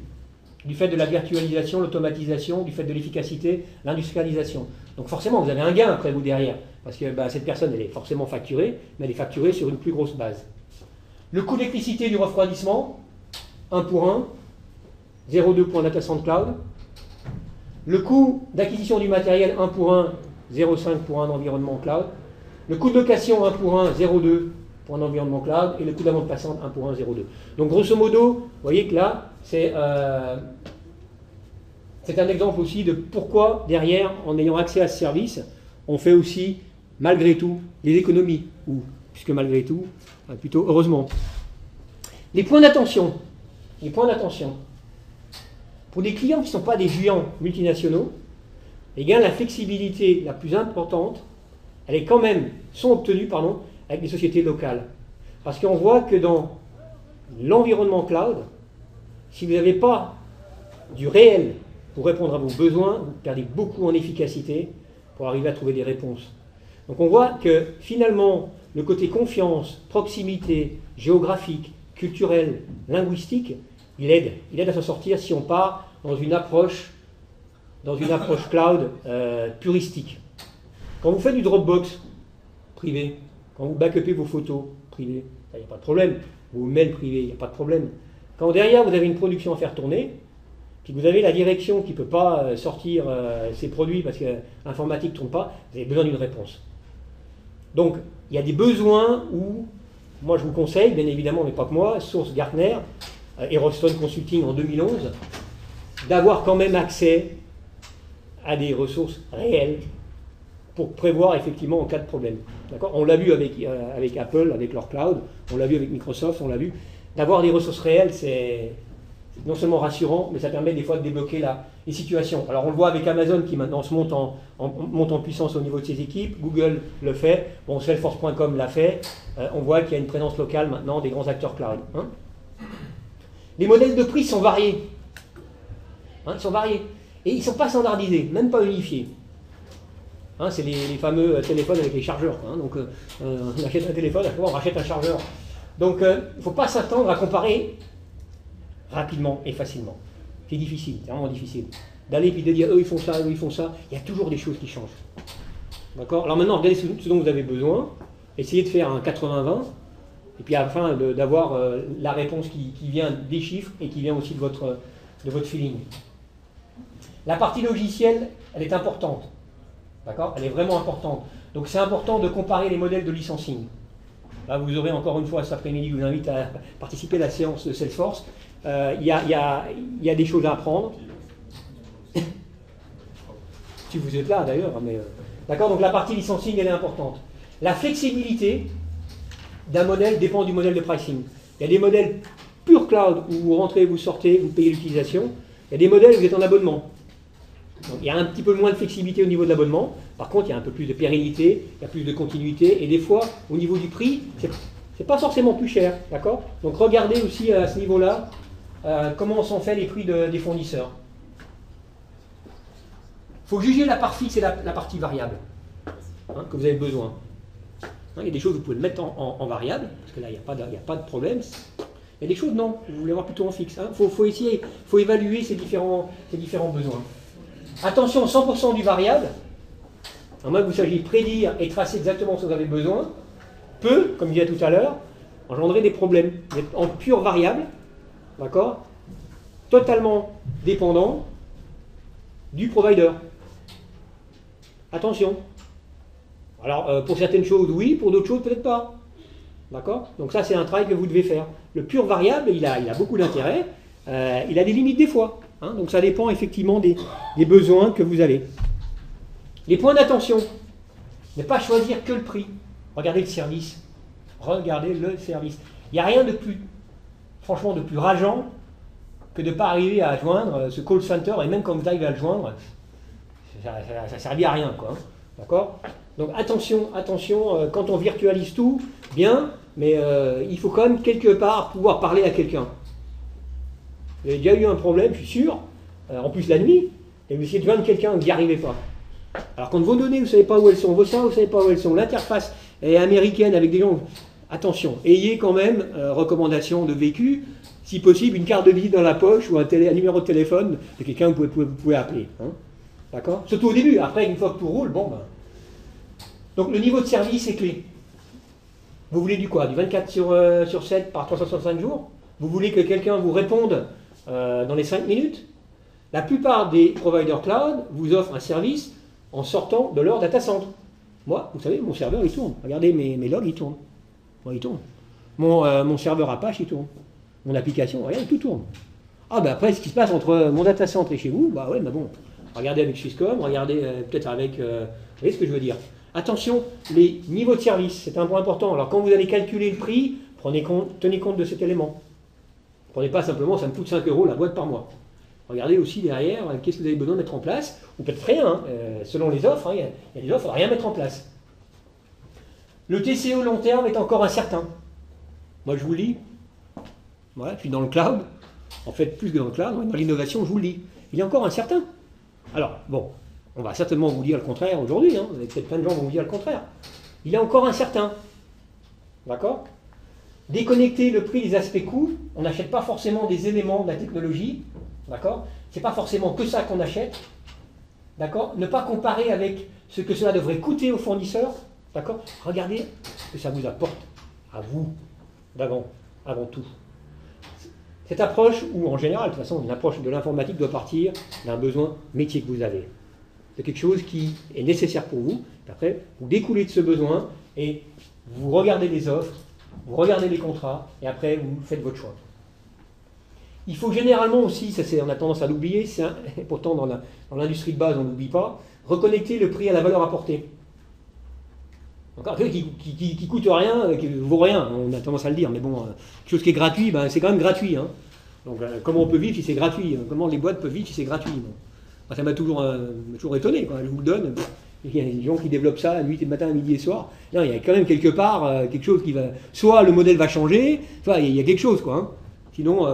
Du fait de la virtualisation, l'automatisation, du fait de l'efficacité, l'industrialisation. Donc forcément, vous avez un gain après vous derrière. Parce que cette personne, elle est forcément facturée, mais elle est facturée sur une plus grosse base. Le coût d'électricité du refroidissement, 1 pour 1, 0,2 pour un data center cloud. Le coût d'acquisition du matériel, 1 pour 1, 0,5 pour un environnement cloud. Le coût de location 1 pour 1, 0,2 pour un environnement cloud. Et le coût de la bande passante 1 pour 1, 0,2. Donc grosso modo, vous voyez que là, c'est un exemple aussi de pourquoi derrière, en ayant accès à ce service, on fait aussi, malgré tout, les économies. Ou, puisque malgré tout, plutôt heureusement. Les points d'attention. Les points d'attention. Pour des clients qui ne sont pas des géants multinationaux, eh bien, la flexibilité la plus importante, elle est quand même, sont obtenues pardon, avec des sociétés locales. Parce qu'on voit que dans l'environnement cloud, si vous n'avez pas du réel pour répondre à vos besoins, vous perdez beaucoup en efficacité pour arriver à trouver des réponses. Donc on voit que finalement, le côté confiance, proximité, géographique, culturel, linguistique, il aide à s'en sortir si on part dans une approche cloud puristique. Quand vous faites du Dropbox privé, quand vous backupez vos photos privées, il n'y a pas de problème. Vos mails privés, il n'y a pas de problème. Quand derrière vous avez une production à faire tourner, puis vous avez la direction qui ne peut pas sortir ses produits parce que l'informatique ne tourne pas, vous avez besoin d'une réponse. Donc, il y a des besoins où, moi je vous conseille, bien évidemment, mais pas que moi, source Gartner, Eroston Consulting en 2011, d'avoir quand même accès à des ressources réelles pour prévoir effectivement en cas de problème. On l'a vu avec Apple, avec leur cloud, on l'a vu avec Microsoft, on l'a vu. D'avoir des ressources réelles, c'est non seulement rassurant, mais ça permet des fois de débloquer les situations. Alors on le voit avec Amazon qui maintenant se monte en puissance au niveau de ses équipes, Google le fait, bon, Salesforce.com l'a fait, on voit qu'il y a une présence locale maintenant des grands acteurs cloud. Hein. Les modèles de prix sont variés. Ils sont variés. Et ils ne sont pas standardisés, même pas unifiés. C'est les fameux téléphones avec les chargeurs. Donc on achète un téléphone, on rachète un chargeur. Donc il ne faut pas s'attendre à comparer rapidement et facilement. C'est difficile, c'est vraiment difficile. D'aller et de dire eux ils font ça, eux ils font ça, il y a toujours des choses qui changent. D'accord. Alors maintenant, regardez ce dont vous avez besoin, essayez de faire un 80-20, et puis afin d'avoir la réponse qui vient des chiffres et qui vient aussi de votre feeling. La partie logicielle, elle est importante. D'accord. Elle est vraiment importante. Donc c'est important de comparer les modèles de licensing. Là, vous aurez encore une fois cet après-midi, je vous invite à participer à la séance de Salesforce. Il y a des choses à apprendre. Si vous êtes là d'ailleurs, mais d'accord. Donc la partie licensing, elle est importante. La flexibilité d'un modèle dépend du modèle de pricing. Il y a des modèles pure cloud où vous rentrez, vous sortez, vous payez l'utilisation. Il y a des modèles où vous êtes en abonnement. Donc, il y a un petit peu moins de flexibilité au niveau de l'abonnement. Par contre, il y a un peu plus de pérennité, il y a plus de continuité. Et des fois, au niveau du prix, c'est pas forcément plus cher. D'accord. Donc regardez aussi à ce niveau-là comment sont faits les prix des fournisseurs. Il faut juger la part fixe et la partie variable que vous avez besoin. Il y a des choses que vous pouvez mettre en variable, parce que là, il n'y a pas de problème. Il y a des choses, non, vous voulez avoir plutôt en fixe. Il faut évaluer ces différents besoins. Attention, 100% du variable, à moins que vous sachiez prédire et tracer exactement ce que vous avez besoin, peut, comme je disais tout à l'heure, engendrer des problèmes. Vous êtes en pure variable, d'accord, totalement dépendant du provider. Attention. Alors, pour certaines choses, oui, pour d'autres choses, peut-être pas. D'accord. Donc ça, c'est un travail que vous devez faire. Le pur variable, il a beaucoup d'intérêt, il a des limites des fois. Donc ça dépend effectivement des besoins que vous avez. Les points d'attention. Ne pas choisir que le prix. Regardez le service. Regardez le service. Il n'y a rien de plus, franchement, de plus rageant que de ne pas arriver à joindre ce call center, et même quand vous arrivez à le joindre, ça ne servit à rien, quoi. D'accord. Donc attention, quand on virtualise tout, bien, mais il faut quand même quelque part pouvoir parler à quelqu'un. Vous avez déjà eu un problème, je suis sûr, en plus la nuit, et vous essayez de joindre quelqu'un, vous n'y arrivez pas. Alors quand vos données, vous ne savez pas où elles sont, vos serveurs, vous ne savez pas où elles sont, l'interface est américaine avec des gens, attention, ayez quand même, recommandation de vécu, si possible, une carte de visite dans la poche ou un numéro de téléphone de quelqu'un que vous pouvez appeler. D'accord. Surtout au début, après, une fois que tout roule, bon ben. Donc le niveau de service est clé. Vous voulez du quoi? Du 24 sur 7 par 365 jours? Vous voulez que quelqu'un vous réponde dans les 5 minutes? La plupart des providers cloud vous offrent un service en sortant de leur data center. Moi, vous savez, mon serveur il tourne. Regardez mes logs, ils tournent. Moi, il tourne. Mon serveur Apache, il tourne. Mon application, regardez, tout tourne. Ah ben après, ce qui se passe entre mon data center et chez vous, bah ouais, mais bon, regardez avec Swisscom, regardez peut-être avec... vous voyez ce que je veux dire? Attention, les niveaux de service, c'est un point important. Alors quand vous allez calculer le prix, tenez compte de cet élément. Prenez pas simplement, ça me coûte 5 € la boîte par mois. Regardez aussi derrière, qu'est-ce que vous avez besoin de mettre en place, ou peut-être rien, hein, selon les offres, hein, il y a des offres, il ne rien mettre en place. Le TCO long terme est encore incertain. Moi, je vous le dis, voilà, je suis dans le cloud, en fait, plus que dans le cloud, dans l'innovation, je vous le dis, il est encore incertain. Alors, bon, on va certainement vous dire le contraire aujourd'hui, hein, peut-être plein de gens vont vous dire le contraire. Il est encore incertain. D'accord? Déconnecter le prix des aspects coûts, on n'achète pas forcément des éléments de la technologie, d'accord? C'est pas forcément que ça qu'on achète, d'accord? Ne pas comparer avec ce que cela devrait coûter aux fournisseurs, d'accord? Regardez ce que ça vous apporte à vous, avant tout. Cette approche, ou en général, de toute façon, une approche de l'informatique doit partir d'un besoin métier que vous avez. C'est quelque chose qui est nécessaire pour vous. Après, vous découlez de ce besoin et vous regardez les offres, vous regardez les contrats, et après, vous faites votre choix. Il faut généralement aussi, ça on a tendance à l'oublier, pourtant dans l'industrie de base, on ne l'oublie pas, reconnecter le prix à la valeur apportée. Encore qui coûte rien, qui ne vaut rien, on a tendance à le dire, mais bon, quelque chose qui est gratuit, ben, c'est quand même gratuit. Hein. Donc, comment on peut vivre si c'est gratuit? Comment les boîtes peuvent vivre si c'est gratuit? Bon. Ça m'a toujours étonné, quoi. Je vous le donne. Il y a des gens qui développent ça nuit et matin, midi et soir. Non, il y a quand même quelque part quelque chose qui va... Soit le modèle va changer, soit il y a quelque chose, quoi. Hein. Sinon,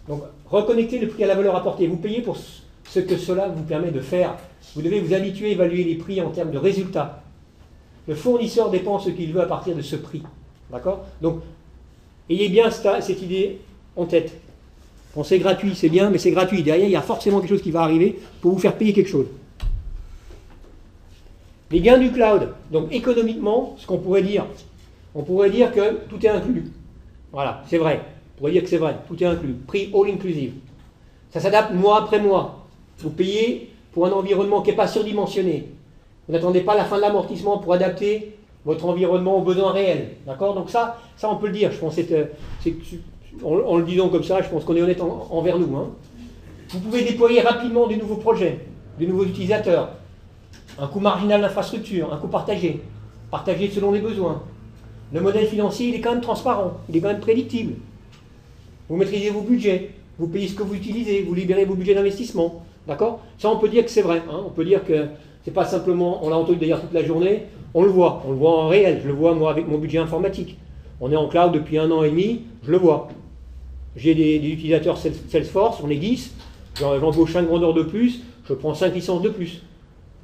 donc, reconnecter le prix à la valeur apportée. Vous payez pour ce que cela vous permet de faire. Vous devez vous habituer à évaluer les prix en termes de résultats. Le fournisseur dépend ce qu'il veut à partir de ce prix. D'accord? Donc, ayez bien cette idée en tête. Quand c'est gratuit, c'est bien, mais c'est gratuit. Derrière, il y a forcément quelque chose qui va arriver pour vous faire payer quelque chose. Les gains du cloud. Donc, économiquement, ce qu'on pourrait dire, on pourrait dire que tout est inclus. Voilà, c'est vrai. On pourrait dire que c'est vrai. Tout est inclus. Prix all inclusive. Ça s'adapte mois après mois. Vous payez pour un environnement qui n'est pas surdimensionné. Vous n'attendez pas la fin de l'amortissement pour adapter votre environnement aux besoins réels. D'accord? Donc ça, on peut le dire. Je pense en le disant comme ça, je pense qu'on est honnête envers nous. Hein. Vous pouvez déployer rapidement des nouveaux projets, des nouveaux utilisateurs. Un coût marginal d'infrastructure, un coût partagé selon les besoins. Le modèle financier, il est quand même transparent, il est quand même prédictible. Vous maîtrisez vos budgets, vous payez ce que vous utilisez, vous libérez vos budgets d'investissement. D'accord? Ça, on peut dire que c'est vrai. Hein. On peut dire que c'est pas simplement, on l'a entendu d'ailleurs toute la journée, on le voit en réel. Je le vois moi avec mon budget informatique. On est en cloud depuis 1 an et demi, je le vois. J'ai des utilisateurs Salesforce, on est 10, j'embauche 5 vendeurs de plus, je prends 5 licences de plus.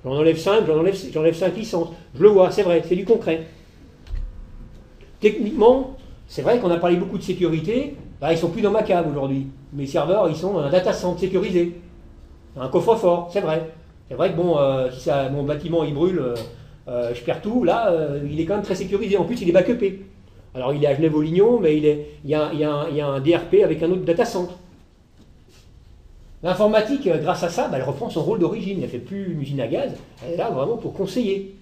J'en enlève 5, j'enlève 5 licences. Je le vois, c'est vrai, c'est du concret. Techniquement, c'est vrai qu'on a parlé beaucoup de sécurité, bah, ils ne sont plus dans ma cave aujourd'hui. Mes serveurs, ils sont un data center sécurisé. Un coffre-fort, c'est vrai. C'est vrai que bon, si mon bâtiment il brûle, je perds tout, là, il est quand même très sécurisé. En plus, il est backupé. Alors, il est à Genève-aux-Lignons, mais il y a un DRP avec un autre data center. L'informatique, grâce à ça, bah, elle reprend son rôle d'origine. Elle ne fait plus une usine à gaz, elle est là vraiment pour conseiller.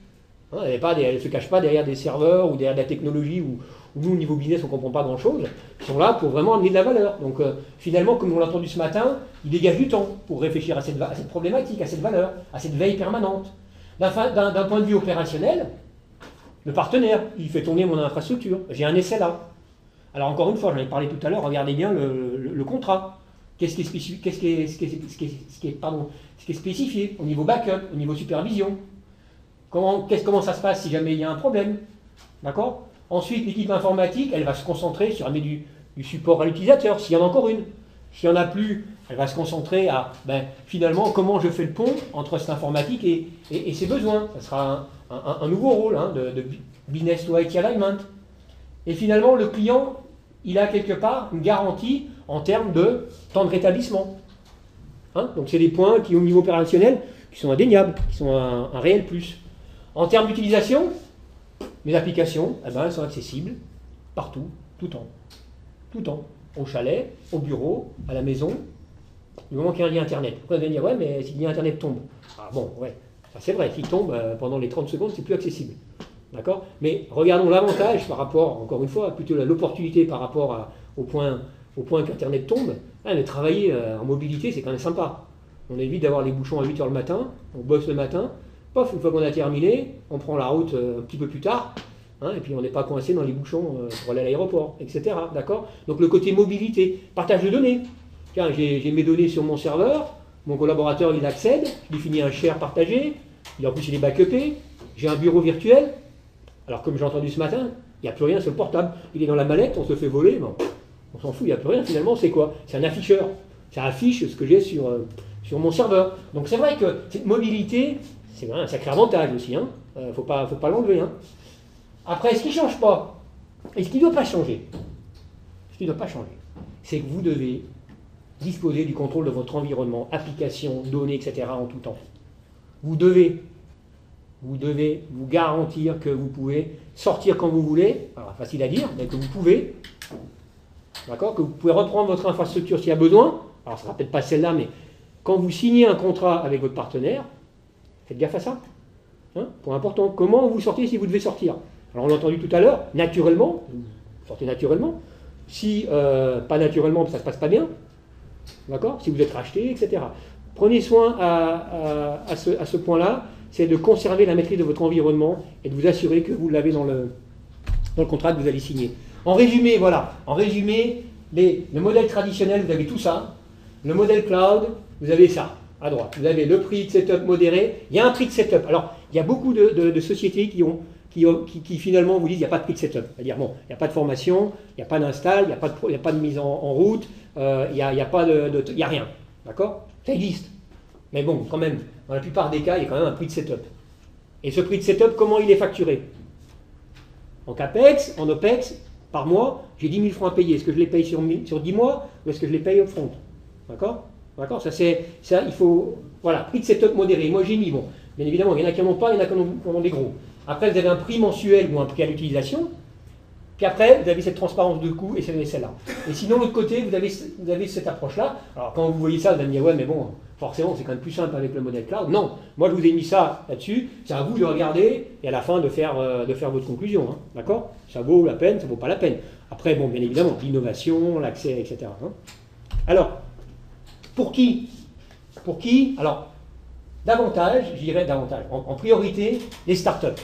Hein, elle ne se cache pas derrière des serveurs ou derrière de la technologie où nous, au niveau business, on ne comprend pas grand-chose. Ils sont là pour vraiment amener de la valeur. Donc, finalement, comme on l'a entendu ce matin, ils dégagent du temps pour réfléchir à cette problématique, à cette valeur, à cette veille permanente. D'un point de vue opérationnel, le partenaire, il fait tourner mon infrastructure. J'ai un SLA. Alors encore une fois, j'en ai parlé tout à l'heure, regardez bien le contrat. Qu'est-ce qui est spécifié au niveau backup, au niveau supervision? Comment ça se passe si jamais il y a un problème? D'accord? Ensuite, l'équipe informatique, elle va se concentrer sur amener du support à l'utilisateur, s'il y en a encore une. S'il n'y en a plus, elle va se concentrer à, finalement, comment je fais le pont entre cette informatique et ses besoins. Ça sera un nouveau rôle hein, de business to IT alignment. Et finalement, le client, il a quelque part une garantie en termes de temps de rétablissement. Hein, donc, c'est des points qui, au niveau opérationnel, qui sont indéniables, qui sont un réel plus. En termes d'utilisation, mes applications, elles sont accessibles partout, tout le temps. Tout le temps. Au chalet, au bureau, à la maison, du moment qu'il y a un lien Internet. Vous allez dire, ouais, mais si le lien Internet tombe. Ah bon, ouais, ça c'est vrai, s'il tombe, pendant les 30 secondes, c'est plus accessible. D'accord? Mais regardons l'avantage par rapport, encore une fois, plutôt l'opportunité par rapport au point qu'Internet tombe. Mais travailler en mobilité, c'est quand même sympa. On évite d'avoir les bouchons à 8h le matin, on bosse le matin, pof, une fois qu'on a terminé, on prend la route un petit peu plus tard, hein, et puis on n'est pas coincé dans les bouchons pour aller à l'aéroport, etc. D'accord? Donc le côté mobilité, partage de données. Tiens, j'ai mes données sur mon serveur, mon collaborateur il accède, je définis un share partagé, en plus il est backupé, j'ai un bureau virtuel. Alors comme j'ai entendu ce matin, il n'y a plus rien sur le portable. Il est dans la mallette, on se fait voler, bon, on s'en fout, il n'y a plus rien. Finalement, c'est quoi? C'est un afficheur. Ça affiche ce que j'ai sur mon serveur. Donc c'est vrai que cette mobilité, c'est un sacré avantage aussi. Hein. Faut pas l'enlever. Hein. Après, ce qui ne change pas, et ce qui ne doit pas changer, c'est que vous devez disposer du contrôle de votre environnement, applications, données, etc. en tout temps. Vous devez vous garantir que vous pouvez sortir quand vous voulez, alors facile à dire, mais que vous pouvez, d'accord, que vous pouvez reprendre votre infrastructure s'il y a besoin, alors ce ne sera peut-être pas celle-là, mais quand vous signez un contrat avec votre partenaire, faites gaffe à ça. Hein, point important, comment vous sortez si vous devez sortir? Alors on l'a entendu tout à l'heure, naturellement, vous sortez naturellement, si pas naturellement, ça ne se passe pas bien, d'accord, si vous êtes racheté, etc. Prenez soin à ce point-là, c'est de conserver la maîtrise de votre environnement et de vous assurer que vous l'avez dans le contrat que vous allez signer. En résumé, voilà, le modèle traditionnel, vous avez tout ça. Le modèle cloud, vous avez ça, à droite. Vous avez le prix de setup modéré, il y a un prix de setup. Alors, il y a beaucoup de sociétés qui finalement vous disent qu'il n'y a pas de prix de setup. C'est-à-dire, bon, il n'y a pas de formation, il n'y a pas d'install, il n'y a pas de mise en route, il n'y a rien. D'accord? Ça existe. Mais bon, quand même, dans la plupart des cas, il y a quand même un prix de setup. Et ce prix de setup, comment il est facturé? En CAPEX, en OPEX, par mois, j'ai 10 000 francs à payer. Est-ce que je les paye sur 10 mois ou est-ce que je les paye upfront? D'accord? D'accord? Ça, il faut... Voilà, prix de setup modéré. Moi, j'ai mis, bon, bien évidemment, il y en a qui n'en ont pas, il y en a qui en ont des gros. Après, vous avez un prix mensuel ou un prix à l'utilisation. Puis après, vous avez cette transparence de coût et celle-là. Et sinon, de l'autre côté, vous avez cette approche-là. Alors, quand vous voyez ça, vous allez me dire, ouais, mais bon, forcément, c'est quand même plus simple avec le modèle cloud. Non, moi, je vous ai mis ça là-dessus. C'est à vous de regarder et à la fin de faire votre conclusion. Hein. D'accord? Ça vaut la peine, ça ne vaut pas la peine. Après, bon, bien évidemment, l'innovation, l'accès, etc. Hein. Alors, pour qui? Alors, davantage, je dirais davantage. En priorité, les startups.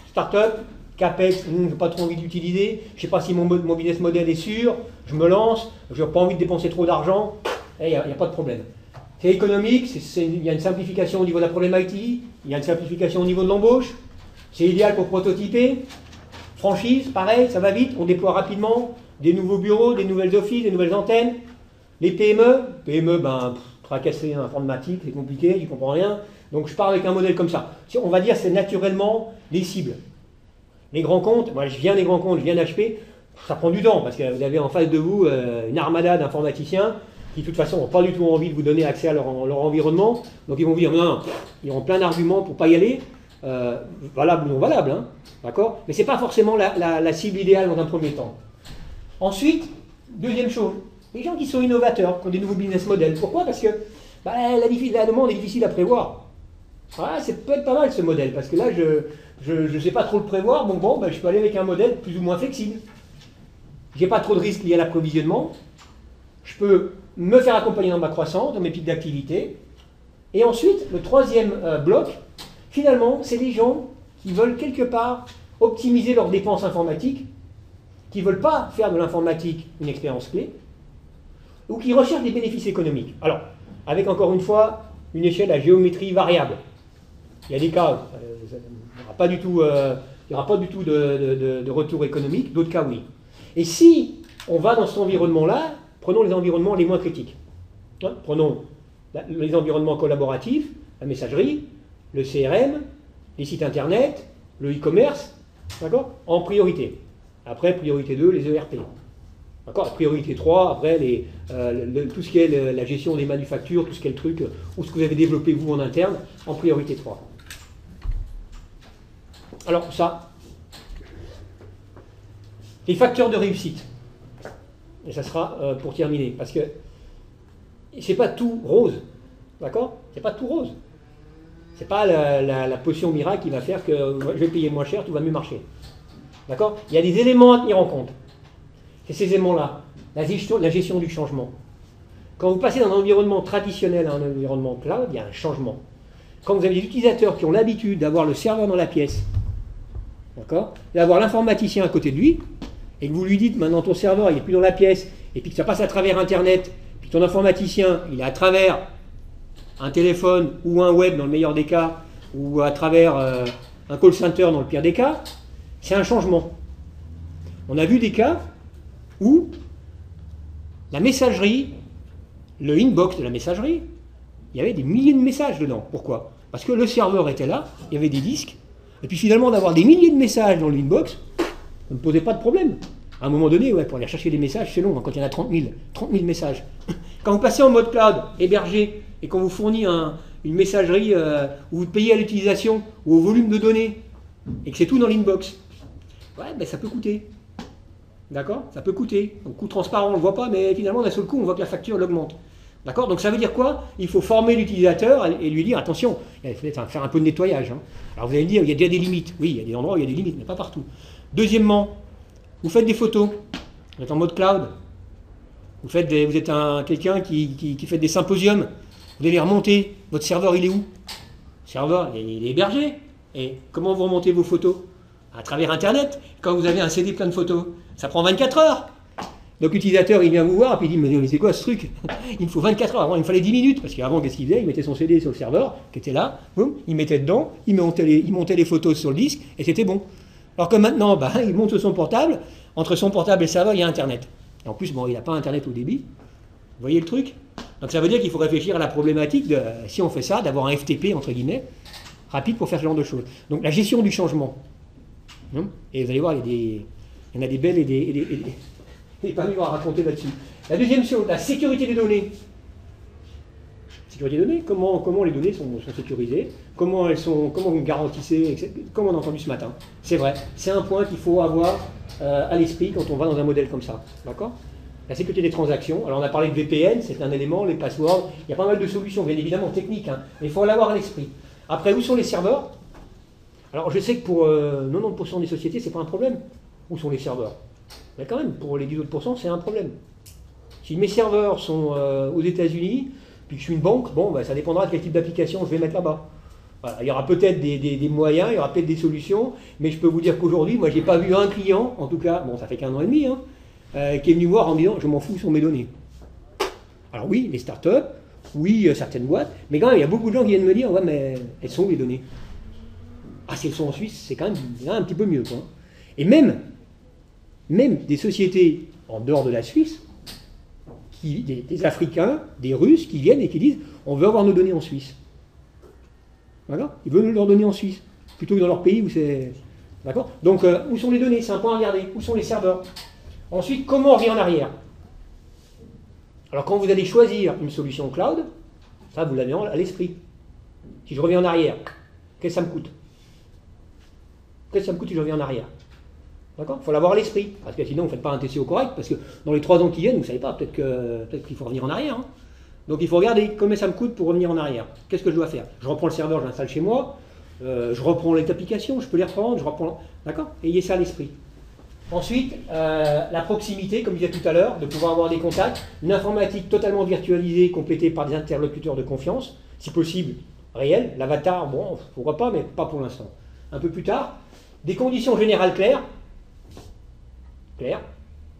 Startups, CAPEX, je n'ai pas trop envie d'utiliser, je ne sais pas si mon business model est sûr, je me lance, je n'ai pas envie de dépenser trop d'argent, il n'y a pas de problème. C'est économique, il y a une simplification au niveau de la problématique, il y a une simplification au niveau de l'embauche, c'est idéal pour prototyper, franchise, pareil, ça va vite, on déploie rapidement des nouveaux bureaux, des nouvelles offices, des nouvelles antennes, les PME, tracasser informatique, c'est compliqué, je ne comprends rien, donc je pars avec un modèle comme ça. On va dire c'est naturellement les cibles. Les grands comptes, moi je viens des grands comptes, je viens d'HP, ça prend du temps parce que vous avez en face de vous une armada d'informaticiens qui de toute façon n'ont pas du tout envie de vous donner accès à leur environnement. Donc ils vont vous dire non, ils auront plein d'arguments pour ne pas y aller, valables ou non valables, hein, d'accord? Mais ce n'est pas forcément la cible idéale dans un premier temps. Ensuite, deuxième chose, les gens qui sont innovateurs, qui ont des nouveaux business models. Pourquoi? Parce que la demande est difficile à prévoir. Ah, c'est peut-être pas mal ce modèle, parce que là, je ne sais pas trop le prévoir, donc bon, je peux aller avec un modèle plus ou moins flexible. Je n'ai pas trop de risques liés à l'approvisionnement. Je peux me faire accompagner dans ma croissance, dans mes pics d'activité. Et ensuite, le troisième bloc, finalement, c'est les gens qui veulent quelque part optimiser leurs dépenses informatiques, qui ne veulent pas faire de l'informatique une expérience clé, ou qui recherchent des bénéfices économiques. Alors, avec encore une fois, une échelle à géométrie variable. Il y a des cas, il n'y aura pas du tout de retour économique, d'autres cas oui. Et si on va dans cet environnement-là, prenons les environnements les moins critiques. Hein, prenons les environnements collaboratifs, la messagerie, le CRM, les sites internet, le e-commerce, d'accord, en priorité. Après, priorité 2, les ERP. D'accord, priorité 3, après, tout ce qui est la gestion des manufactures, tout ce qui est le truc, ou ce que vous avez développé vous en interne, en priorité 3. Alors ça, les facteurs de réussite. Et ça sera pour terminer, parce que c'est pas tout rose, d'accord? C'est pas tout rose. C'est pas la potion miracle qui va faire que je vais payer moins cher, tout va mieux marcher. D'accord? Il y a des éléments à tenir en compte. C'est ces éléments-là, la gestion du changement. Quand vous passez d'un environnement traditionnel à un environnement cloud, il y a un changement. Quand vous avez des utilisateurs qui ont l'habitude d'avoir le serveur dans la pièce, d'accord, d'avoir l'informaticien à côté de lui, et que vous lui dites maintenant ton serveur il n'est plus dans la pièce, et puis que ça passe à travers Internet, puis Si ton informaticien, il est à travers un téléphone ou un web dans le meilleur des cas, ou à travers un call center dans le pire des cas, c'est un changement. On a vu des cas où la messagerie, le inbox de la messagerie, il y avait des milliers de messages dedans. Pourquoi? Parce que le serveur était là, il y avait des disques, et puis finalement d'avoir des milliers de messages dans l'inbox, ça ne posait pas de problème. À un moment donné, ouais, pour aller chercher des messages, c'est long, hein, quand il y en a 30 000 messages. Quand vous passez en mode cloud, hébergé, et qu'on vous fournit une messagerie où vous payez à l'utilisation ou au volume de données, et que c'est tout dans l'inbox, ouais, ben ça peut coûter. D'accord? Ça peut coûter. Donc, coût transparent, on ne le voit pas, mais finalement, d'un seul coup, on voit que la facture l'augmente. D'accord? Donc ça veut dire quoi? Il faut former l'utilisateur et lui dire, attention, il faut faire un peu de nettoyage. Hein. Alors vous allez me dire, il y a déjà des limites. Oui, il y a des endroits où il y a des limites, mais pas partout. Deuxièmement, vous faites des photos. Vous êtes en mode cloud. Vous êtes quelqu'un qui fait des symposiums. Vous devez remonter. Votre serveur, il est où? Le serveur, il est hébergé. Et comment vous remontez vos photos? À travers Internet. Quand vous avez un CD plein de photos, ça prend 24 heures. Donc l'utilisateur, il vient vous voir et puis il dit, mais c'est quoi ce truc? Il me faut 24 heures. Avant, il me fallait 10 minutes. Parce qu'avant, qu'est-ce qu'il faisait? Il mettait son CD sur le serveur, qui était là, boum, il mettait dedans, il montait les photos sur le disque, et c'était bon. Alors que maintenant, bah, il monte sur son portable. Entre son portable et le serveur, il y a Internet. Et en plus, bon, il n'a pas Internet au débit. Vous voyez le truc? Donc ça veut dire qu'il faut réfléchir à la problématique de, si on fait ça, d'avoir un FTP, entre guillemets, rapide pour faire ce genre de choses. Donc la gestion du changement. Et vous allez voir, il y en a des belles et des pas mieux à raconter là-dessus. La deuxième chose, la sécurité des données. Sécurité des données, comment les données sont sécurisées, comment vous garantissez, etc. Comme on a entendu ce matin. C'est vrai, c'est un point qu'il faut avoir à l'esprit quand on va dans un modèle comme ça. D'accord? La sécurité des transactions. Alors on a parlé de VPN, c'est un élément, les passwords. Il y a pas mal de solutions, bien évidemment techniques, hein, mais il faut l'avoir à l'esprit. Après, où sont les serveurs? Alors je sais que pour 90% des sociétés, c'est pas un problème. Où sont les serveurs? Mais quand même, pour les 10 autres pourcents, c'est un problème. Si mes serveurs sont aux États-Unis, puis que je suis une banque, bon, bah, ça dépendra de quel type d'application je vais mettre là-bas. Voilà, il y aura peut-être des moyens, il y aura peut-être des solutions, mais je peux vous dire qu'aujourd'hui, moi, j'ai pas vu un client, en tout cas, bon, ça fait qu'1 an et demi, hein, qui est venu voir en me disant, je m'en fous sur mes données. Alors oui, les startups, oui, certaines boîtes, mais quand même, il y a beaucoup de gens qui viennent me dire, ouais, mais elles sont où les données? Ah, si elles sont en Suisse, c'est quand même un petit peu mieux, quoi. Et même des sociétés en dehors de la Suisse, des Africains, des Russes qui viennent et qui disent on veut avoir nos données en Suisse. D'accord? Ils veulent nous leur donner en Suisse, plutôt que dans leur pays où c'est. D'accord? Donc, où sont les données? C'est un point à regarder. Où sont les serveurs? Ensuite, comment on revient en arrière? Alors, quand vous allez choisir une solution cloud, ça, vous l'avez à l'esprit. Si je reviens en arrière, qu'est-ce que ça me coûte? Qu'est-ce que ça me coûte si je reviens en arrière? D'accord? Il faut l'avoir à l'esprit, parce que sinon vous ne faites pas un TCO correct, parce que dans les 3 ans qui viennent, vous ne savez pas, peut-être qu'il faut revenir en arrière. Hein. Donc il faut regarder combien ça me coûte pour revenir en arrière. Qu'est-ce que je dois faire? Je reprends le serveur, je l'installe chez moi, je reprends les applications, je peux les reprendre, je reprends. D'accord? Ayez ça à l'esprit. Ensuite, la proximité, comme je disais tout à l'heure, de pouvoir avoir des contacts, une informatique totalement virtualisée, complétée par des interlocuteurs de confiance, si possible réels. L'avatar, bon, pourquoi pas, mais pas pour l'instant. Un peu plus tard, des conditions générales claires.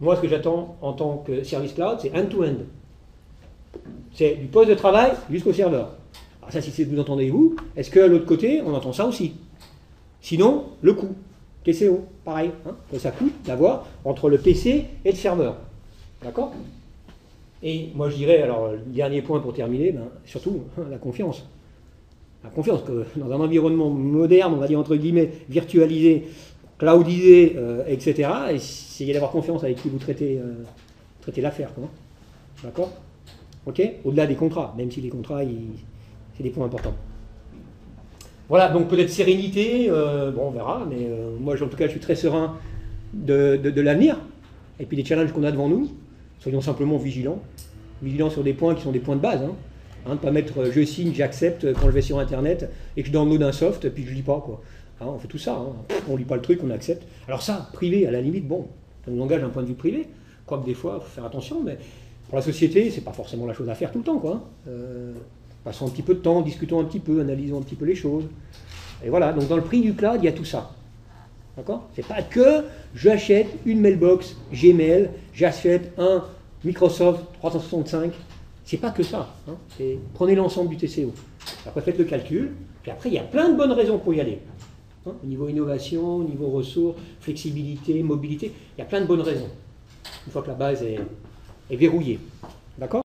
Moi, ce que j'attends en tant que service cloud, c'est end-to-end. C'est du poste de travail jusqu'au serveur. Alors ça, si c'est vous entendez vous, est-ce qu'à l'autre côté, on entend ça aussi? Sinon, le coût. TCO, pareil. Hein, que ça coûte d'avoir entre le PC et le serveur. D'accord? Et moi, je dirais, alors, le dernier point pour terminer, surtout, la confiance. La confiance que dans un environnement moderne, on va dire entre guillemets, virtualisé, cloudisé, etc., essayez d'avoir confiance avec qui vous traitez l'affaire. D'accord? Ok? Au-delà des contrats, même si les contrats, c'est des points importants. Voilà, donc peut-être sérénité, bon, on verra, mais moi, en tout cas, je suis très serein de l'avenir, et puis des challenges qu'on a devant nous. Soyons simplement vigilants sur des points qui sont des points de base. Ne pas mettre je signe, j'accepte quand je vais sur Internet, et que je download un soft, puis que je lis pas, quoi. On fait tout ça, on lit pas le truc, on accepte. Alors ça, privé, à la limite, bon, ça nous engage d'un point de vue privé, quoique des fois, il faut faire attention, mais pour la société, c'est pas forcément la chose à faire tout le temps, quoi. Passons un petit peu de temps, discutons un petit peu, analysons un petit peu les choses. Et voilà, donc dans le prix du cloud, il y a tout ça. D'accord? C'est pas que j'achète une mailbox Gmail, j'achète un Microsoft 365, C'est pas que ça. Hein. Prenez l'ensemble du TCO. Après, faites le calcul. Puis après, il y a plein de bonnes raisons pour y aller. Hein. Au niveau innovation, au niveau ressources, flexibilité, mobilité, il y a plein de bonnes raisons. Une fois que la base est verrouillée. D'accord ?